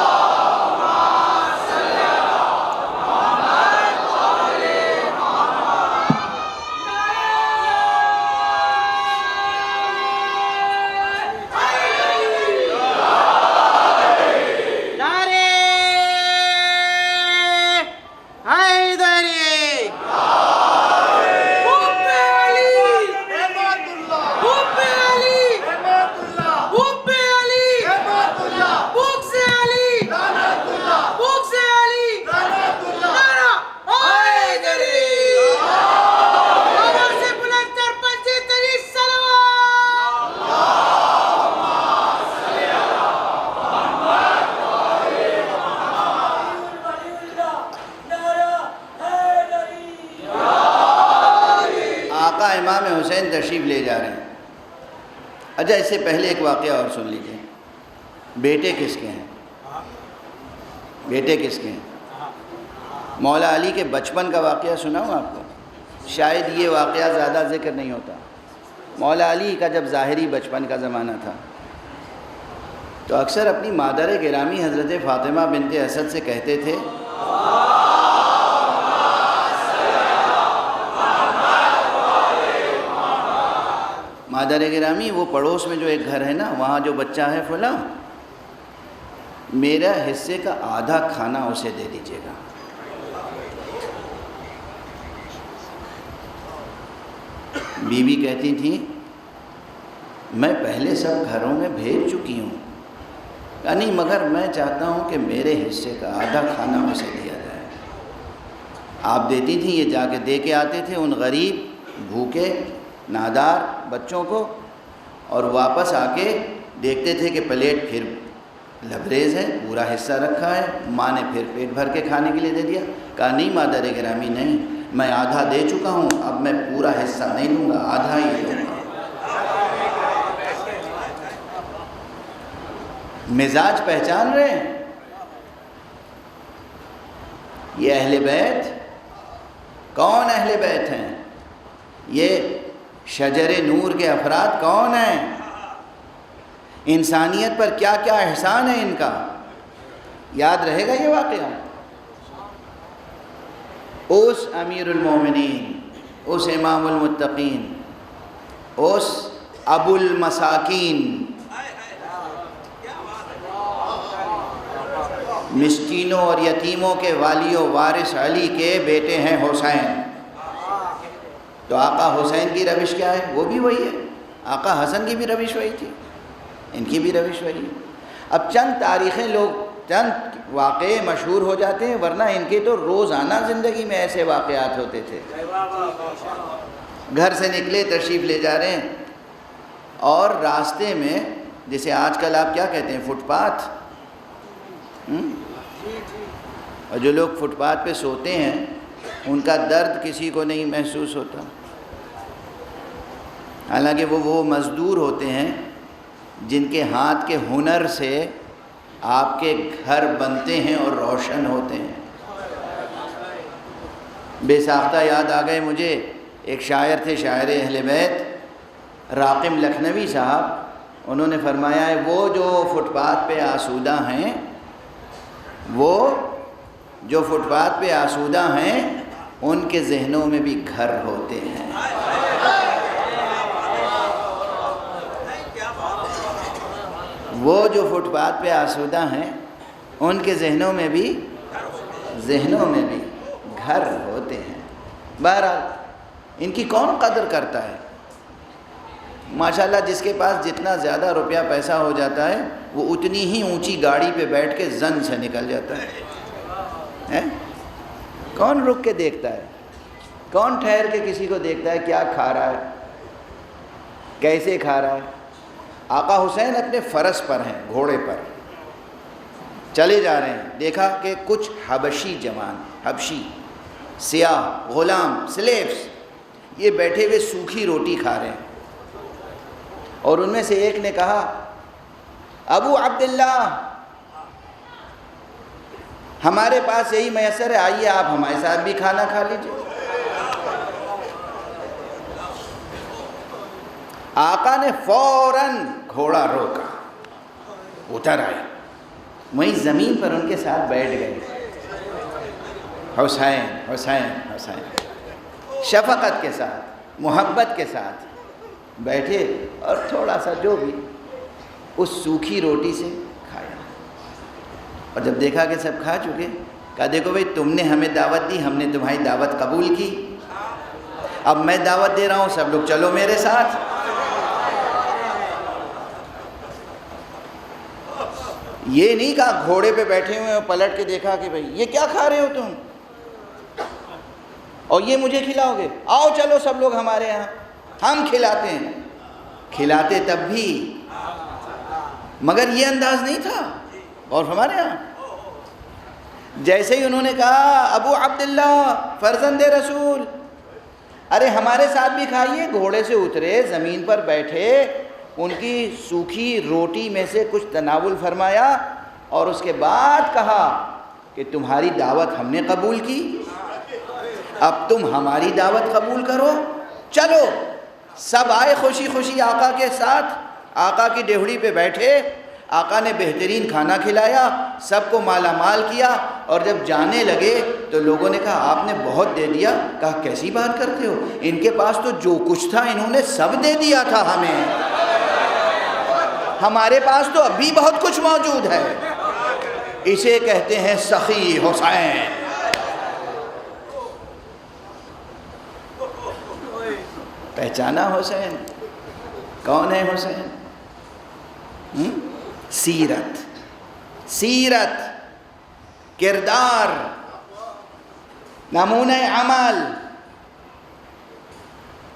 امام حسین تشریف لے جا رہے ہیں۔ اچھا اس سے پہلے ایک واقعہ اور سن لیجیے۔ بیٹے کس کے ہیں؟ بیٹے کس کے ہیں؟ مولا علی کے بچپن کا واقعہ سناؤں آپ کو؟ شاید یہ واقعہ زیادہ ذکر نہیں ہوتا۔ مولا علی کا جب ظاہری بچپن کا زمانہ تھا تو اکثر اپنی مادر گرامی حضرت فاطمہ بنت اسد سے کہتے تھے مادر گرامی وہ پڑوس میں جو ایک گھر ہے نا، وہاں جو بچہ ہے فلاں، میرا حصے کا آدھا کھانا اسے دے دیجیے گا۔ بیوی کہتی تھی میں پہلے سب گھروں میں بھیج چکی ہوں، نہیں مگر میں چاہتا ہوں کہ میرے حصے کا آدھا کھانا اسے دیا جائے۔ آپ دیتی تھیں، یہ جا کے دے کے آتے تھے ان غریب بھوکے نادار بچوں کو، اور واپس آ کے دیکھتے تھے کہ پلیٹ پھر لبریز ہے، پورا حصہ رکھا ہے، ماں نے پھر پیٹ بھر کے کھانے کے لیے دے دیا۔ کہا نہیں مادر گرامی نہیں، میں آدھا دے چکا ہوں، اب میں پورا حصہ نہیں لوں گا، آدھا ہی لوں گا۔ مزاج پہچان رہے ہیں؟ یہ اہل بیت کون اہل بیت ہیں؟ یہ شجر نور کے افراد کون ہیں؟ انسانیت پر کیا کیا احسان ہے ان کا، یاد رہے گا یہ واقعہ؟ اس امیر المومنین، اس امام المتقین، اس ابو المساکین، مسکینوں اور یتیموں کے والی و وارث علی کے بیٹے ہیں حسین۔ تو آقا حسین کی روش کیا ہے؟ وہ بھی وہی ہے۔ آقا حسن کی بھی روش وہی تھی، ان کی بھی روش وہی ہے۔ اب چند تاریخیں لوگ، چند واقعے مشہور ہو جاتے ہیں، ورنہ ان کے تو روزانہ زندگی میں ایسے واقعات ہوتے تھے۔ گھر سے نکلے، تشریف لے جا رہے ہیں، اور راستے میں جسے آج کل آپ کیا کہتے ہیں، فٹ پاتھ، اور جو لوگ فٹ پاتھ پہ سوتے ہیں ان کا درد کسی کو نہیں محسوس ہوتا، حالانکہ وہ مزدور ہوتے ہیں جن کے ہاتھ کے ہنر سے آپ کے گھر بنتے ہیں اور روشن ہوتے ہیں۔ بے ساختہ یاد آ گئے مجھے، ایک شاعر تھے، شاعر اہل بیت راقم لکھنوی صاحب، انہوں نے فرمایا ہے وہ جو فٹ پاتھ پہ آسودہ ہیں، وہ جو فٹ پاتھ پہ آسودہ ہیں ان کے ذہنوں میں بھی گھر ہوتے ہیں۔ وہ جو فٹ پاتھ پہ آسودہ ہیں ان کے ذہنوں میں بھی گھر ہوتے ہیں۔ بہرحال ان کی کون قدر کرتا ہے؟ ماشاءاللہ جس کے پاس جتنا زیادہ روپیہ پیسہ ہو جاتا ہے وہ اتنی ہی اونچی گاڑی پہ بیٹھ کے زن سے نکل جاتا ہے۔ کون رک کے دیکھتا ہے؟ کون ٹھہر کے کسی کو دیکھتا ہے کیا کھا رہا ہے، کیسے کھا رہا ہے؟ آقا حسین اپنے فرس پر ہیں، گھوڑے پر چلے جا رہے ہیں، دیکھا کہ کچھ حبشی جوان، حبشی سیاہ غلام، سلیبس، یہ بیٹھے ہوئے سوکھی روٹی کھا رہے ہیں، اور ان میں سے ایک نے کہا ابو عبداللہ ہمارے پاس یہی میسر ہے، آئیے آپ ہمارے ساتھ بھی کھانا کھا لیجیے۔ آقا نے فوراً گھوڑا روکا، اتر آئے، وہیں زمین پر ان کے ساتھ بیٹھ گئے۔ حسین حسین حسین، شفقت کے ساتھ، محبت کے ساتھ بیٹھے، اور تھوڑا سا جو بھی اس سوکھی روٹی سے کھایا، اور جب دیکھا کہ سب کھا چکے، کہا دیکھو بھئی تم نے ہمیں دعوت دی، ہم نے تمہاری دعوت قبول کی، اب میں دعوت دے رہا ہوں، سب لوگ چلو میرے ساتھ۔ یہ نہیں کہا گھوڑے پہ بیٹھے ہوئے اور پلٹ کے دیکھا کہ بھئی یہ کیا کھا رہے ہو تم، اور یہ مجھے کھلاؤ گے، آؤ چلو سب لوگ ہمارے یہاں، ہم کھلاتے ہیں۔ کھلاتے تب بھی، مگر یہ انداز نہیں تھا۔ اور ہمارے یہاں جیسے ہی انہوں نے کہا ابو عبداللہ فرزند رسول، ارے ہمارے ساتھ بھی کھائیے، گھوڑے سے اترے، زمین پر بیٹھے، ان کی سوکھی روٹی میں سے کچھ تناول فرمایا، اور اس کے بعد کہا کہ تمہاری دعوت ہم نے قبول کی، اب تم ہماری دعوت قبول کرو، چلو۔ سب آئے خوشی خوشی آقا کے ساتھ، آقا کی ڈیوڑی پہ بیٹھے، آقا نے بہترین کھانا کھلایا، سب کو مالا مال کیا، اور جب جانے لگے تو لوگوں نے کہا آپ نے بہت دے دیا۔ کہا کیسی بات کرتے ہو، ان کے پاس تو جو کچھ تھا انہوں نے سب دے دیا تھا ہمیں، ہمارے پاس تو اب بھی بہت کچھ موجود ہے۔ اسے کہتے ہیں سخی حسین۔ پہچانا حسین؟ کون ہے حسین؟ سیرت، سیرت، کردار، نمونہ عمل۔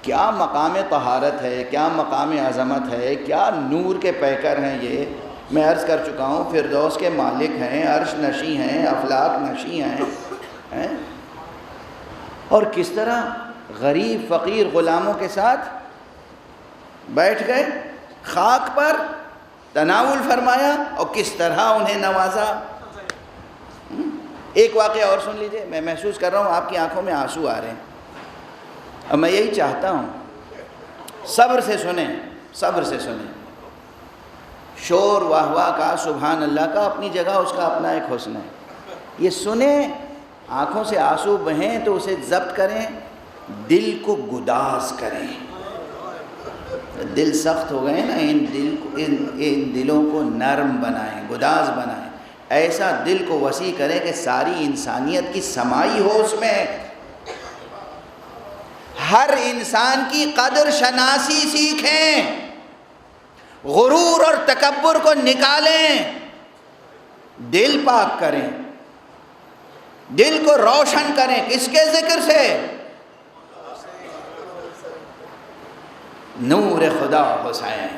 کیا مقام طہارت ہے، کیا مقام عظمت ہے، کیا نور کے پیکر ہیں یہ۔ میں عرض کر چکا ہوں فردوس کے مالک ہیں، عرش نشیں ہیں، افلاک نشیں ہیں، اور کس طرح غریب فقیر غلاموں کے ساتھ بیٹھ گئے، خاک پر تناول فرمایا، اور کس طرح انہیں نوازا۔ ایک واقعہ اور سن لیجئے، میں محسوس کر رہا ہوں آپ کی آنکھوں میں آنسو آ رہے ہیں، اور میں یہی چاہتا ہوں صبر سے سنیں، صبر سے سنیں۔ شور واہ واہ کا، سبحان اللہ کا اپنی جگہ، اس کا اپنا ایک حسن ہے، یہ سنیں، آنکھوں سے آنسو بہیں تو اسے ضبط کریں، دل کو گداز کریں۔ دل سخت ہو گئے نا، ان دلوں کو نرم بنائیں، گداز بنائیں، ایسا دل کو وسیع کریں کہ ساری انسانیت کی سمائی ہو اس میں۔ ہر انسان کی قدر شناسی سیکھیں، غرور اور تکبر کو نکالیں، دل پاک کریں، دل کو روشن کریں۔ کس کے ذکر سے؟ نور خدا حسین،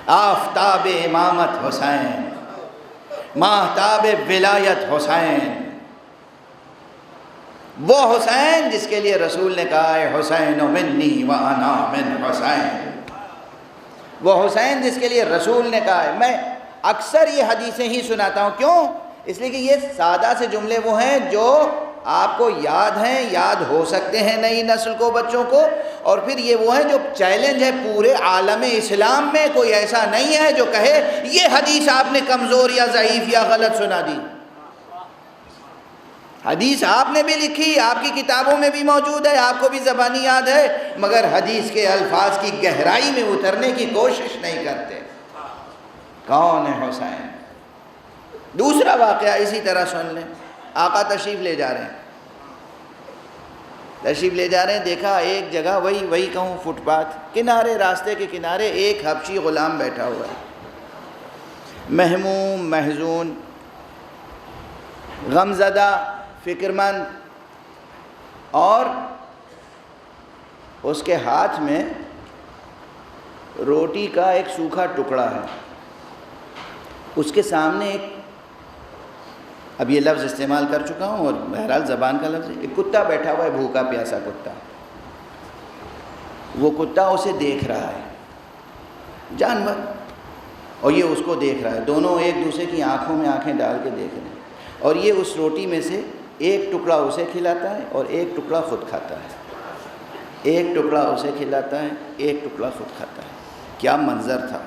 آفتاب امامت حسین، ماہتاب ولایت حسین، وہ حسین جس کے لیے رسول نے کہا ہے حسین منی وانا من حسین، وہ حسین جس کے لیے رسول نے کہا ہے۔ میں اکثر یہ حدیثیں ہی سناتا ہوں، کیوں؟ اس لیے کہ یہ سادہ سے جملے وہ ہیں جو آپ کو یاد ہیں، یاد ہو سکتے ہیں نئی نسل کو، بچوں کو، اور پھر یہ وہ ہیں جو چیلنج ہے پورے عالم اسلام میں، کوئی ایسا نہیں ہے جو کہے یہ حدیث آپ نے کمزور یا ضعیف یا غلط سنا دی۔ حدیث آپ نے بھی لکھی، آپ کی کتابوں میں بھی موجود ہے، آپ کو بھی زبانی یاد ہے، مگر حدیث کے الفاظ کی گہرائی میں اترنے کی کوشش نہیں کرتے۔ کون ہے حسین؟ دوسرا واقعہ اسی طرح سن لیں۔ آقا تشریف لے جا رہے ہیں، تشریف لے جا رہے ہیں، دیکھا ایک جگہ، وہی کہوں فٹ پاتھ کنارے، راستے کے کنارے ایک حبشی غلام بیٹھا ہوا ہے، مہموم، محزون، غمزدہ، فکر مند، اور اس کے ہاتھ میں روٹی کا ایک سوکھا ٹکڑا ہے، اس کے سامنے ایک، اب یہ لفظ استعمال کر چکا ہوں اور بہرحال زبان کا لفظ ہے، ایک کتا بیٹھا ہوا ہے، بھوکا پیاسا کتا، وہ کتا اسے دیکھ رہا ہے، جانور، اور یہ اس کو دیکھ رہا ہے، دونوں ایک دوسرے کی آنکھوں میں آنکھیں ڈال کے دیکھ رہے ہیں، اور یہ اس روٹی میں سے ایک ٹکڑا اسے کھلاتا ہے اور ایک ٹکڑا خود کھاتا ہے، ایک ٹکڑا اسے کھلاتا ہے، ایک ٹکڑا خود کھاتا ہے۔ کیا منظر تھا!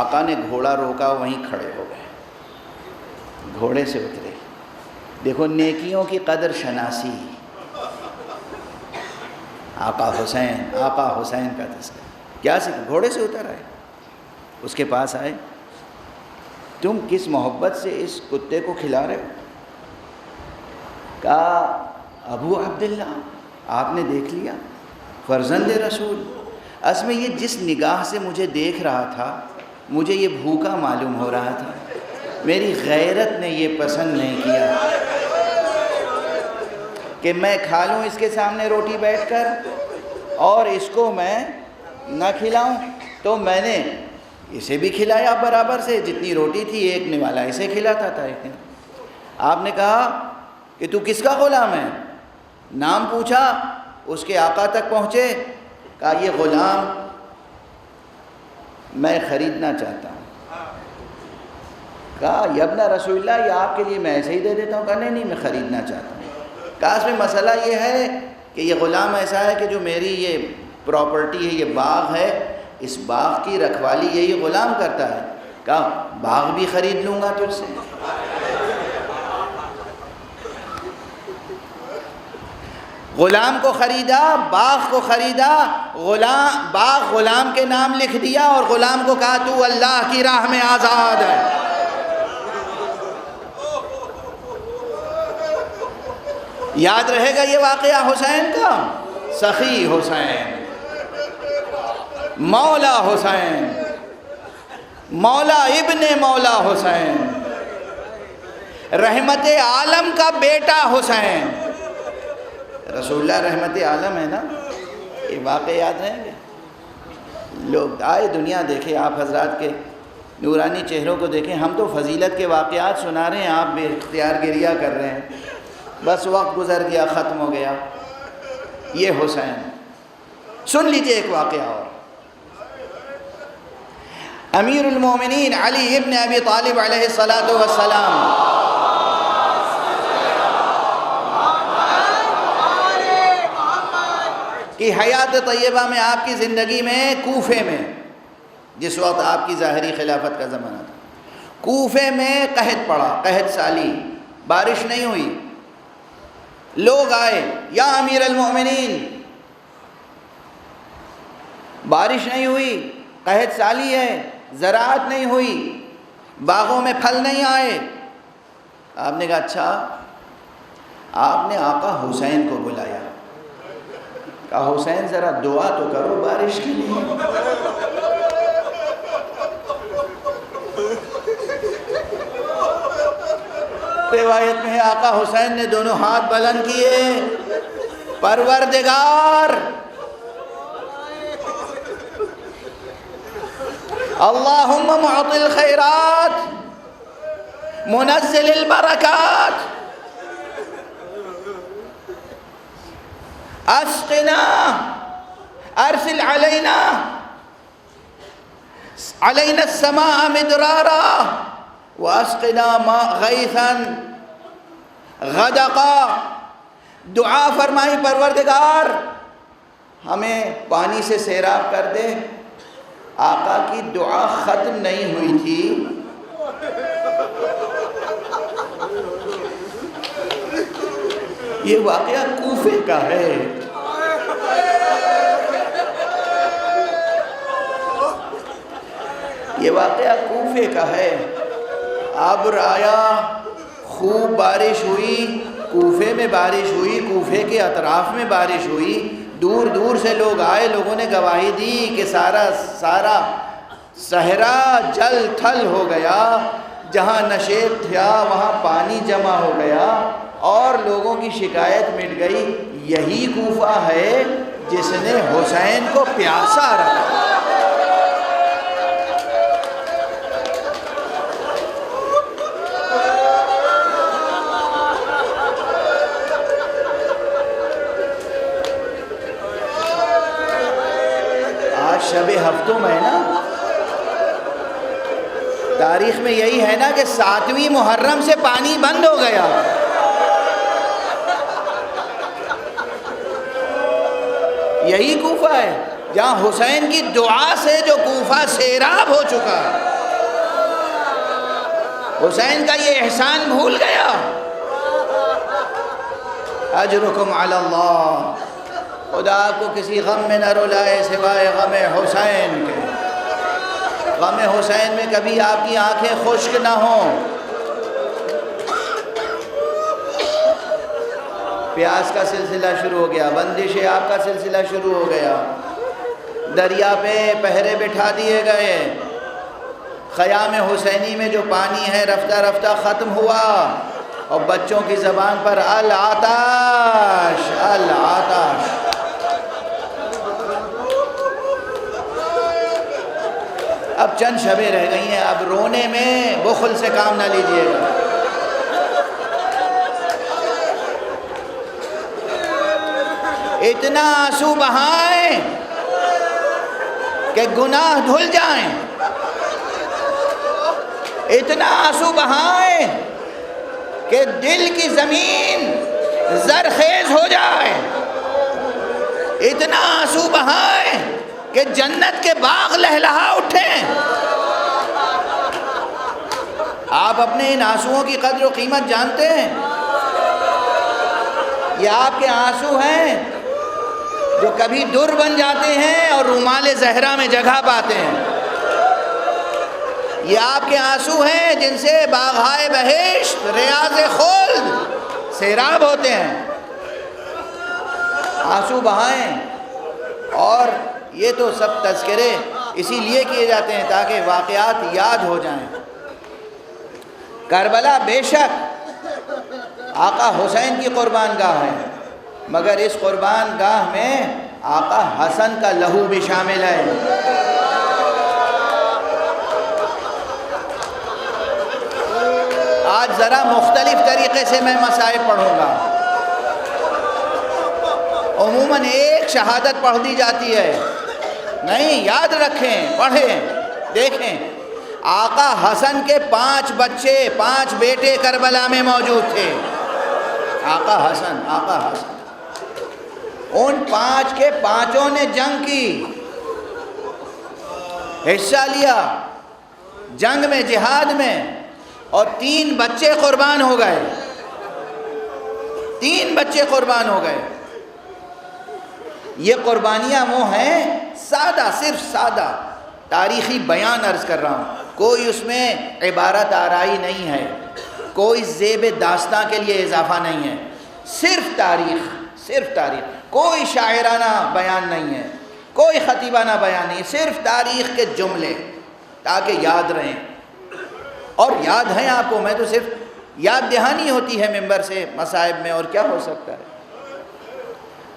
آقا نے گھوڑا روکا، وہیں کھڑے ہو گئے، گھوڑے سے اترے، دیکھو نیکیوں کی قدر شناسی، آقا حسین کا تذکرہ، کیا گھوڑے سے اتر آئے، اس کے پاس آئے، تم کس محبت سے اس کتے کو کھلا رہے ہو؟ کہا ابو عبداللہ، آپ نے دیکھ لیا، فرزند رسول، اصل میں یہ جس نگاہ سے مجھے دیکھ رہا تھا، مجھے یہ بھوکا معلوم ہو رہا تھا، میری غیرت نے یہ پسند نہیں کیا کہ میں کھا لوں اس کے سامنے روٹی بیٹھ کر اور اس کو میں نہ کھلاؤں، تو میں نے اسے بھی کھلایا برابر سے، جتنی روٹی تھی ایک نے والا اسے کھلاتا تھا ایک نے۔ آپ نے کہا کہ تو کس کا غلام ہے؟ نام پوچھا، اس کے آقا تک پہنچے، کہا یہ غلام میں خریدنا چاہتا ہوں۔ کہا یبن رسول اللہ یہ آپ کے لیے میں ایسے ہی دے دیتا ہوں. کہا نہیں میں خریدنا چاہتا ہوں. کہا اس میں مسئلہ یہ ہے کہ یہ غلام ایسا ہے کہ جو میری یہ پراپرٹی ہے، یہ باغ ہے، اس باغ کی رکھوالی یہی غلام کرتا ہے. کہا باغ بھی خرید لوں گا تجھ سے. غلام کو خریدا، باغ کو خریدا، باغ غلام کے نام لکھ دیا اور غلام کو کہا تو اللہ کی راہ میں آزاد ہے. یاد رہے گا یہ واقعہ حسین کا. سخی حسین، مولا حسین، مولا ابن مولا حسین، رحمت عالم کا بیٹا حسین. رسول اللہ رحمت عالم ہے نا. یہ واقعہ یاد رہیں گے. لوگ آئے دنیا دیکھے، آپ حضرات کے نورانی چہروں کو دیکھیں. ہم تو فضیلت کے واقعات سنا رہے ہیں، آپ بے اختیار گریہ کر رہے ہیں. بس وقت گزر گیا، ختم ہو گیا. یہ حسین. سن لیجئے ایک واقعہ اور. امیر المومنین علی ابن ابی طالب علیہ السلام کی حیات طیبہ میں، آپ کی زندگی میں، کوفے میں، جس وقت آپ کی ظاہری خلافت کا زمانہ تھا، کوفے میں قحط پڑا، قحط سالی، بارش نہیں ہوئی. لوگ آئے، یا امیر المؤمنین بارش نہیں ہوئی، قحط سالی ہے، زراعت نہیں ہوئی، باغوں میں پھل نہیں آئے. آپ نے کہا اچھا. آپ نے آقا حسین کو بلایا. کہا حسین ذرا دعا تو کرو بارش کے لیے. روایت میں ہے آقا حسین نے دونوں ہاتھ بلند کیے. پروردگار، اللہم معطی الخیرات، منزل البرکات، اسقنا، ارسل علینا السماء مدرارا واسقنا غیثا غدقا. دعا فرمائی پروردگار ہمیں پانی سے سیراب کر دے. آقا کی دعا ختم نہیں ہوئی تھی، یہ واقعہ کوفے کا ہے. یہ واقعہ کوفے کا ہے. ابر آیا، خوب بارش ہوئی، کوفے میں بارش ہوئی، کوفے کے اطراف میں بارش ہوئی. دور دور سے لوگ آئے، لوگوں نے گواہی دی کہ سارا صحرا جل تھل ہو گیا. جہاں نشیب تھا وہاں پانی جمع ہو گیا اور لوگوں کی شکایت مٹ گئی. یہی کوفہ ہے جس نے حسین کو پیاسا رکھا. آج شب ہفتم ہے نا، تاریخ میں یہی ہے نا کہ 7ویں محرم سے پانی بند ہو گیا. یہی کوفہ ہے جہاں حسین کی دعا سے جو کوفہ سیراب ہو چکا. حسین کا یہ احسان بھول گیا. اجرکم علی اللہ. خدا آپ کو کسی غم میں نہ رلائے سوائے غم حسین کے. غم حسین میں کبھی آپ کی آنکھیں خشک نہ ہوں. پیاس کا سلسلہ شروع ہو گیا، بندش آپ کا سلسلہ شروع ہو گیا. دریا پہ پہرے بٹھا دیے گئے. خیام حسینی میں جو پانی ہے رفتہ رفتہ ختم ہوا اور بچوں کی زبان پر العطش العطش. اب چند شبیں رہ گئی ہیں. اب رونے میں بخل سے کام نہ لیجیے گا. اتنا آنسو بہائیں کہ گناہ دھل جائیں. اتنا آنسو بہائیں کہ دل کی زمین زرخیز ہو جائے، اتنا آنسو بہائیں کہ جنت کے باغ لہلہا اٹھیں۔ آپ اپنے ان آنسوؤں کی قدر و قیمت جانتے ہیں؟ یہ آپ کے آنسو ہیں جو کبھی در بن جاتے ہیں اور رومال زہرا میں جگہ پاتے ہیں۔ یہ آپ کے آنسو ہیں جن سے باغہائے بہشت ریاض خلد سیراب ہوتے ہیں۔ آنسو بہائیں، اور یہ تو سب تذکرے اسی لیے کیے جاتے ہیں تاکہ واقعات یاد ہو جائیں۔ کربلا بے شک آقا حسین کی قربان گاہ ہے، مگر اس قربان گاہ میں آقا حسن کا لہو بھی شامل ہے۔ آج ذرا مختلف طریقے سے میں مصائب پڑھوں گا۔ عموماً ایک شہادت پڑھ دی جاتی ہے، نہیں، یاد رکھیں، پڑھیں، دیکھیں۔ آقا حسن کے 5 بچے، 5 بیٹے کربلا میں موجود تھے۔ آقا حسن ان 5 کے 5 نے جنگ کی، حصہ لیا جنگ میں، جہاد میں، اور 3 بچے قربان ہو گئے، 3 بچے قربان ہو گئے۔ یہ قربانیاں وہ ہیں سادہ، صرف سادہ تاریخی بیان عرض کر رہا ہوں، کوئی اس میں عبارت آرائی نہیں ہے، کوئی زیب داستاں کے لیے اضافہ نہیں ہے، صرف تاریخ، کوئی شاعرانہ بیان نہیں ہے، کوئی خطیبانہ بیان نہیں، صرف تاریخ کے جملے تاکہ یاد رہیں، اور یاد ہیں آپ کو۔ میں تو صرف یاد دہانی ہوتی ہے ممبر سے مصائب میں، اور کیا ہو سکتا ہے۔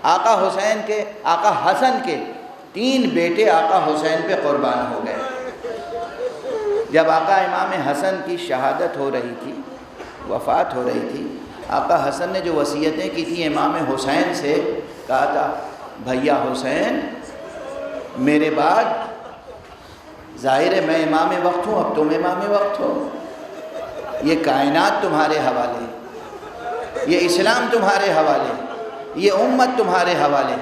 آقا حسن کے 3 بیٹے آقا حسین پہ قربان ہو گئے۔ جب آقا امام حسن کی شہادت ہو رہی تھی، وفات ہو رہی تھی، آقا حسن نے جو وصیتیں کی تھی امام حسین سے، کہا تھا بھیا حسین میرے بعد ظاہر ہے میں امام وقت ہوں، اب تم امام وقت ہو، یہ کائنات تمہارے حوالے، یہ اسلام تمہارے حوالے، یہ امت تمہارے حوالے۔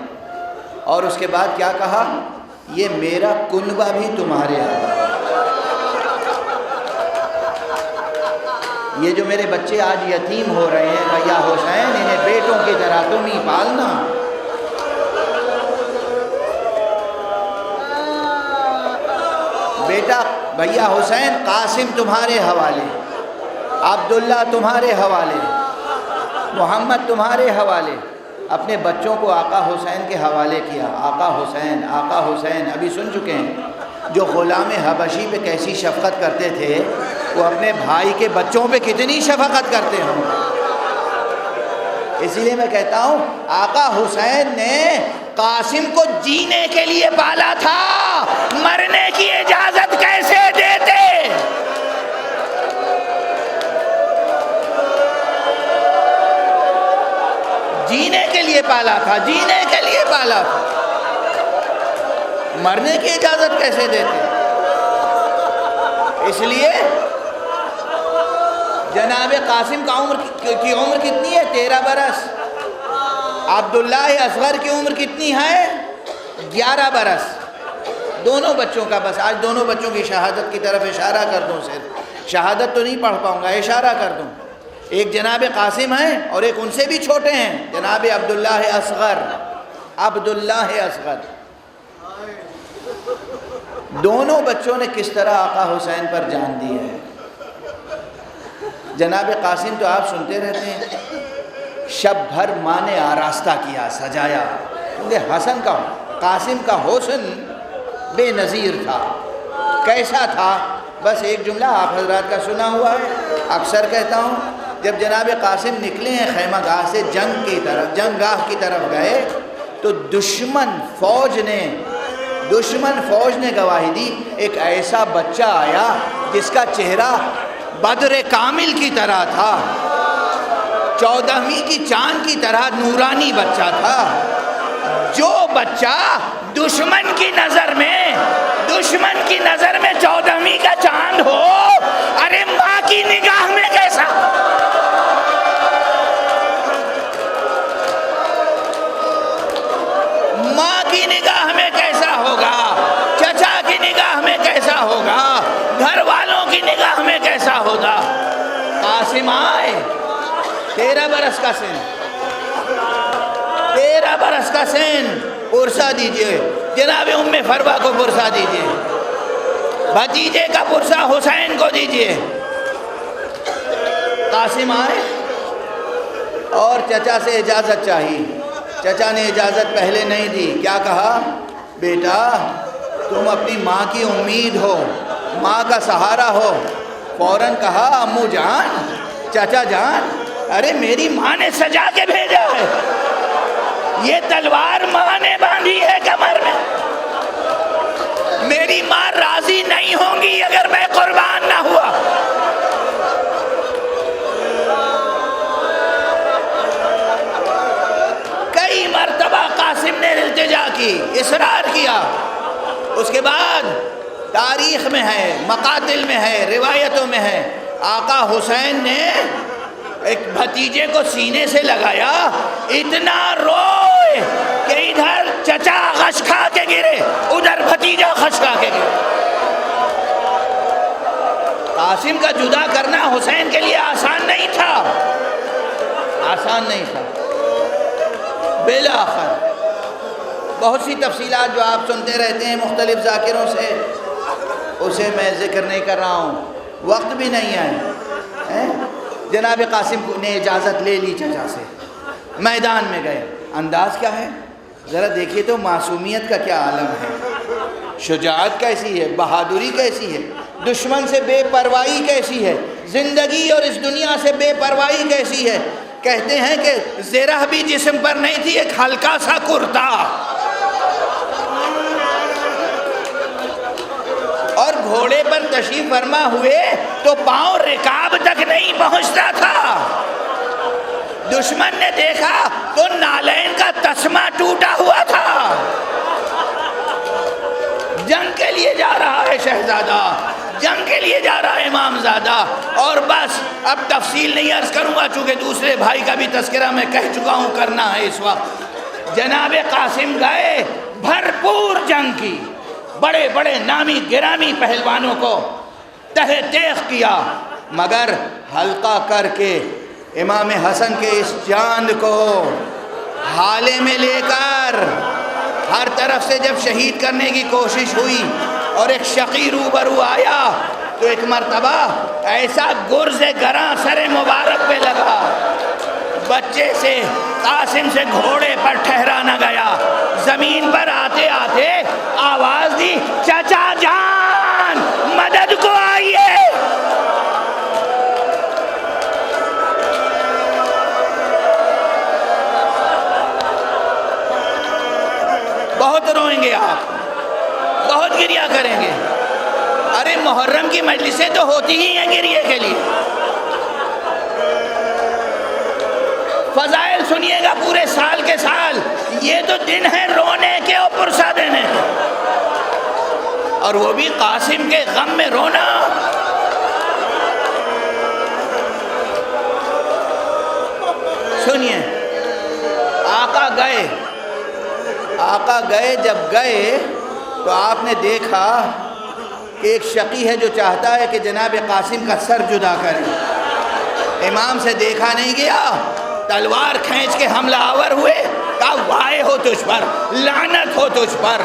اور اس کے بعد کیا کہا؟ یہ میرا کنبہ بھی تمہارے حوالے۔ یہ جو میرے بچے آج یتیم ہو رہے ہیں بھیا حسین، انہیں بیٹوں کی طرح تم ہی پالنا۔ بیٹا بھیا حسین قاسم تمہارے حوالے، عبداللہ تمہارے حوالے، محمد تمہارے حوالے۔ اپنے بچوں کو آقا حسین کے حوالے کیا۔ آقا حسین ابھی سن چکے ہیں، جو غلام حبشی پہ کیسی شفقت کرتے تھے، وہ اپنے بھائی کے بچوں پہ کتنی شفقت کرتے ہوں۔ اسی لیے میں کہتا ہوں آقا حسین نے قاسم کو جینے کے لیے پالا تھا، مرنے کی اجازت کیسے دیتے؟ جینے کے لیے پالا تھا، جینے کے لیے پالا تھا، مرنے کی اجازت کیسے دیتے؟ اس لیے جناب قاسم کا کی عمر کتنی ہے؟ 13 برس۔ عبداللہ اصغر کی عمر کتنی ہے؟ 11 برس۔ دونوں بچوں کا، بس آج دونوں بچوں کی شہادت کی طرف اشارہ کر دوں، صرف شہادت تو نہیں پڑھ پاؤں گا، اشارہ کر دوں۔ ایک جناب قاسم ہیں اور ایک ان سے بھی چھوٹے ہیں، جناب عبداللہ اصغر۔ دونوں بچوں نے کس طرح آقا حسین پر جان دی ہے۔ جناب قاسم تو آپ سنتے رہتے ہیں، شب بھر ماں نے آراستہ کیا، سجایا، کیونکہ قاسم کا حسن بے نظیر تھا۔ کیسا تھا؟ بس ایک جملہ آپ حضرات کا سنا ہوا ہے، اکثر کہتا ہوں، جب جناب قاسم نکلے ہیں خیمہ گاہ سے جنگ گاہ کی طرف گئے، تو دشمن فوج نے گواہی دی، ایک ایسا بچہ آیا جس کا چہرہ بدر کامل کی طرح تھا، 14ویں کی چاند کی طرح نورانی بچہ تھا، جو بچہ دشمن کی نظر میں دشمن کی نظر میں 14ویں کا چاند ہو، ارے ماں کی نگاہ میں کیسا؟ ماں کی نگاہ میں کیسا ہوگا؟ چچا کی نگاہ میں کیسا ہوگا؟ گھر والوں کی نگاہ میں کیسا ہوگا؟ قاسم آئے، 13 برس کا سن، 13 برس کا سن، پرسہ دیجئے، جناب ام فروا کو پرسہ دیجئے، بھتیجے کا پرسہ حسین کو دیجئے۔ قاسم آئے اور چچا سے اجازت چاہیے۔ چچا نے اجازت پہلے نہیں دی، کیا کہا؟ بیٹا تم اپنی ماں کی امید ہو، ماں کا سہارا ہو۔ فوراً کہا امو جان، چچا جان، ارے میری ماں نے سجا کے بھیجا ہے، یہ تلوار ماں نے باندھی ہے کمر میں، میری ماں راضی نہیں ہوں گی اگر میں قربان نہ ہوا۔ کئی مرتبہ قاسم نے التجا کی، اصرار کیا۔ اس کے بعد تاریخ میں ہے، مقاتل میں ہے، روایتوں میں ہے، آقا حسین نے ایک بھتیجے کو سینے سے لگایا، اتنا روئے کہ ادھر چچا غش کھا کے گرے، ادھر بھتیجا غش کھا کے گرے۔ قاسم کا جدا کرنا حسین کے لیے آسان نہیں تھا، آسان نہیں تھا۔ بالآخر بہت سی تفصیلات جو آپ سنتے رہتے ہیں مختلف ذاکروں سے، اسے میں ذکر نہیں کر رہا ہوں، وقت بھی نہیں ہے۔ جناب قاسم نے اجازت لے لی چچا سے، میدان میں گئے۔ انداز کیا ہے ذرا دیکھیے تو، معصومیت کا کیا عالم ہے، شجاعت کیسی ہے، بہادری کیسی ہے، دشمن سے بے پرواہی کیسی ہے، زندگی اور اس دنیا سے بے پرواہی کیسی ہے۔ کہتے ہیں کہ زرہ بھی جسم پر نہیں تھی، ایک ہلکا سا کرتا، اور گھوڑے پر تشریف فرما ہوئے تو پاؤں رکاب تک نہیں پہنچتا تھا۔ دشمن نے دیکھا تو نالین کا تسمہ ٹوٹا ہوا تھا۔ جنگ کے لیے جا رہا ہے شہزادہ، جنگ کے لیے جا رہا ہے امام زادہ۔ اور بس اب تفصیل نہیں عرض کروں گا چونکہ دوسرے بھائی کا بھی تذکرہ میں کہہ چکا ہوں، کرنا ہے اس وقت۔ جناب قاسم گئے، بھرپور جنگ کی، بڑے بڑے نامی گرامی پہلوانوں کو تہہ تیغ کیا، مگر ہلکا کر کے امام حسن کے اس چاند کو حالے میں لے کر ہر طرف سے جب شہید کرنے کی کوشش ہوئی اور ایک شقی روبرو آیا تو ایک مرتبہ ایسا گرز گراں سر مبارک پہ لگا، بچے سے قاسم سے گھوڑے پر ٹھہرا نہ گیا، زمین پر آتے آتے آواز دی، چچا جان مدد کو آئیے۔ بہت روئیں گے آپ، بہت گریا کریں گے۔ ارے محرم کی مجلسیں تو ہوتی ہی ہیں گریے کے لیے، فضائل سنیے گا پورے سال کے سال، یہ تو دن ہے رونے کے اور پرسہ دینے کے، اور وہ بھی قاسم کے غم میں رونا۔ سنیے، آقا گئے، آقا گئے، جب گئے تو آپ نے دیکھا کہ ایک شقی ہے جو چاہتا ہے کہ جناب قاسم کا سر جدا کرے۔ امام سے دیکھا نہیں گیا، تلوار کھینچ کے حملہ آور ہوئے، کہا وائے ہو تجھ پر، لعنت ہو تجھ پر،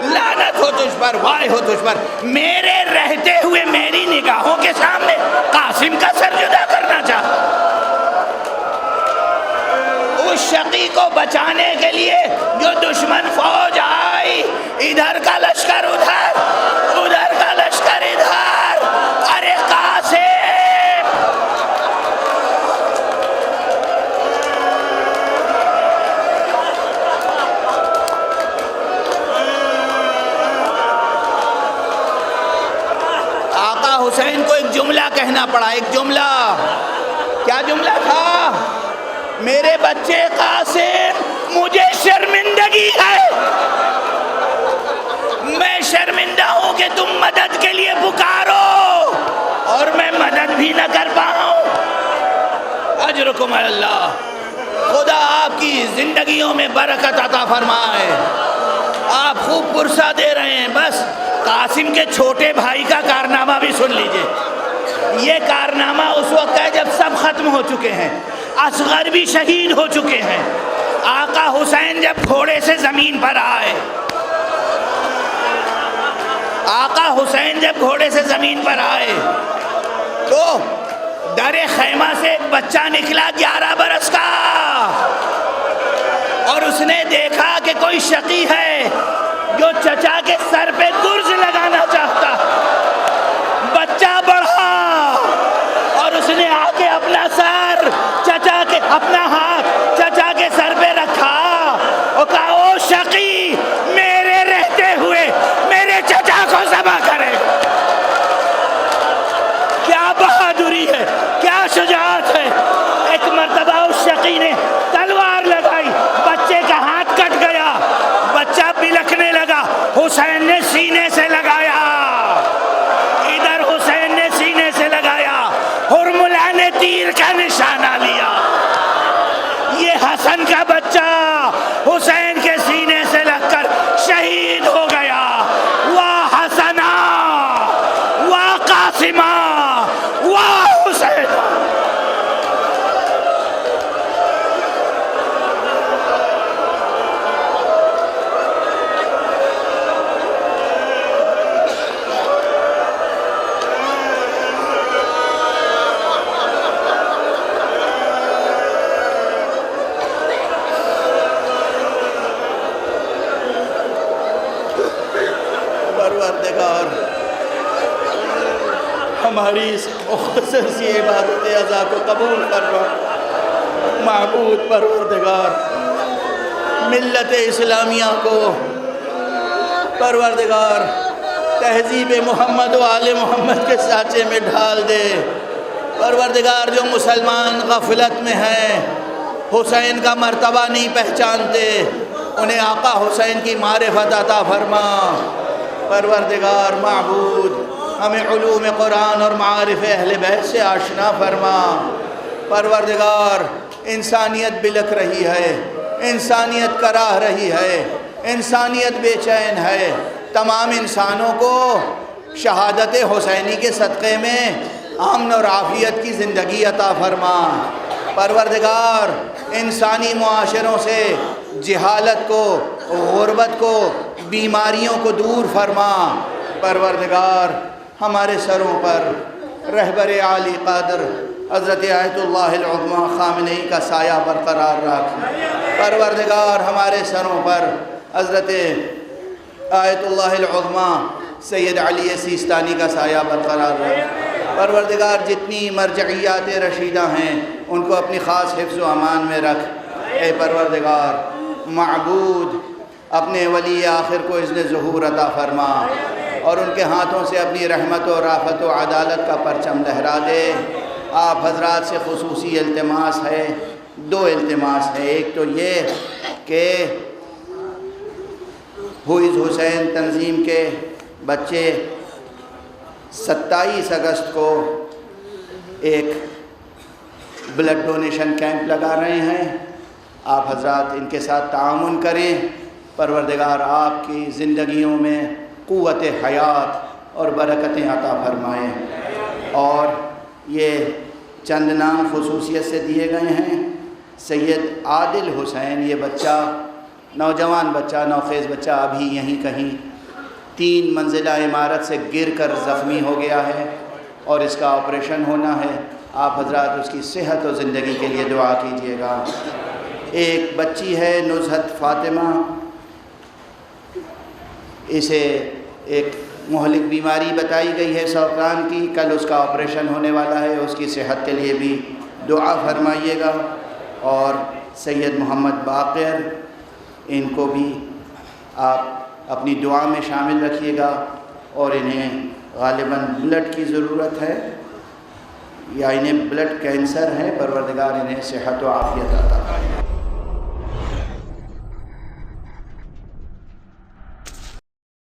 لعنت ہو تجھ پر، وائے ہو تجھ پر، میرے رہتے ہوئے میری نگاہوں کے سامنے قاسم کا سر جدا کرنا چاہتا۔ اس شقی کو بچانے کے لیے جو دشمن فوج آئی، ادھر کا لشکر ادھر، ادھر کا لشکر ادھر، ارے قاسم! آقا حسین کو ایک جملہ کہنا پڑا، ایک جملہ۔ کیا جملہ تھا؟ میرے بچے قاسم، مجھے شرمندگی ہے، میں شرمندہ ہوں کہ تم مدد کے لیے پکارو اور میں مدد بھی نہ کر پاؤں۔ اجرکم اللہ، خدا آپ کی زندگیوں میں برکت عطا فرمائے، آپ خوب پرسہ دے رہے ہیں۔ بس قاسم کے چھوٹے بھائی کا کارنامہ بھی سن لیجئے۔ یہ کارنامہ اس وقت ہے جب سب ختم ہو چکے ہیں، اصغر بھی شہید ہو چکے ہیں۔ آقا حسین جب گھوڑے سے زمین پر آئے، آقا حسین جب گھوڑے سے زمین پر آئے تو در خیمہ سے ایک بچہ نکلا 11 برس کا، اور اس نے دیکھا کہ کوئی شقی ہے جو چچا کے سر پہ گرز لگانا چاہتا۔ بچہ بڑھا اور اس نے آ کے اپنا سر چچا کے، اپنا ہاتھ چچا کے سر پہ رکھا اور کہا او شقی، میرے رہتے ہوئے میرے چچا کو ذبح کرے۔ کیا بہادری ہے، کیا شجاعت ہے۔ ایک مرتبہ اس شقی نے تلوار لگائی، بچے کا ہاتھ کٹ گیا، بچہ بلکنے لگا، حسین نے سینے سے لگایا، ادھر حسین نے سینے سے لگایا، حرملہ نے تیر کا نشانہ لیا۔ یہ حسن کا بچہ حسین کے سینے سے لگ کر شہید ہو گیا۔ واہ حسنا، واہ قاسمہ، واہ حسین۔ پروردگار ہماری اس مختصر سی عبادت عزا کو قبول فرما۔ معبود پروردگار ملت اسلامیہ کو پروردگار تہذیب محمد و آل محمد کے سانچے میں ڈھال دے۔ پروردگار جو مسلمان غفلت میں ہیں، حسین کا مرتبہ نہیں پہچانتے، انہیں آقا حسین کی معرفت عطا فرما۔ پروردگار معبود ہمیں علوم قرآن اور معارف اہل بیت سے آشنا فرما۔ پروردگار انسانیت بلک رہی ہے، انسانیت کراہ رہی ہے، انسانیت بے چین ہے۔ تمام انسانوں کو شہادت حسینی کے صدقے میں امن اور عافیت کی زندگی عطا فرما۔ پروردگار انسانی معاشروں سے جہالت کو، غربت کو، بیماریوں کو دور فرما۔ پروردگار ہمارے سروں پر رہبر عالی قادر حضرت آیت اللہ العظمیٰ خامنئی کا سایہ برقرار رکھ۔ پروردگار ہمارے سروں پر حضرت آیت اللہ العظمیٰ سید علی سیستانی کا سایہ برقرار رکھ۔ پروردگار جتنی مرجعیات رشیدہ ہیں ان کو اپنی خاص حفظ و امان میں رکھ۔ اے پروردگار معبود اپنے ولی آخر کو اذن ظہور عطا فرما اور ان کے ہاتھوں سے اپنی رحمت و رافت و عدالت کا پرچم لہرا دے۔ آپ حضرات سے خصوصی التماس ہے، 2 التماس ہے۔ ایک تو یہ کہ ہوئز حسین تنظیم کے بچے 27 اگست کو ایک بلڈ ڈونیشن کیمپ لگا رہے ہیں، آپ حضرات ان کے ساتھ تعاون کریں۔ پروردگار آپ کی زندگیوں میں قوت حیات اور برکتیں عطا فرمائیں۔ اور یہ چند نام خصوصیت سے دیے گئے ہیں۔ سید عادل حسین، یہ بچہ نوجوان بچہ، نوخیز بچہ ابھی یہیں کہیں 3 منزلہ عمارت سے گر کر زخمی ہو گیا ہے اور اس کا آپریشن ہونا ہے۔ آپ حضرات اس کی صحت و زندگی کے لیے دعا کیجیے گا۔ ایک بچی ہے نزہت فاطمہ، اسے ایک مہلک بیماری بتائی گئی ہے سرطان کی، کل اس کا آپریشن ہونے والا ہے، اس کی صحت کے لیے بھی دعا فرمائیے گا۔ اور سید محمد باقر، ان کو بھی آپ اپنی دعا میں شامل رکھیے گا، اور انہیں غالباً بلڈ کی ضرورت ہے یا انہیں بلڈ کینسر ہے۔ پروردگار انہیں صحت و عافیت عطا فرمائے۔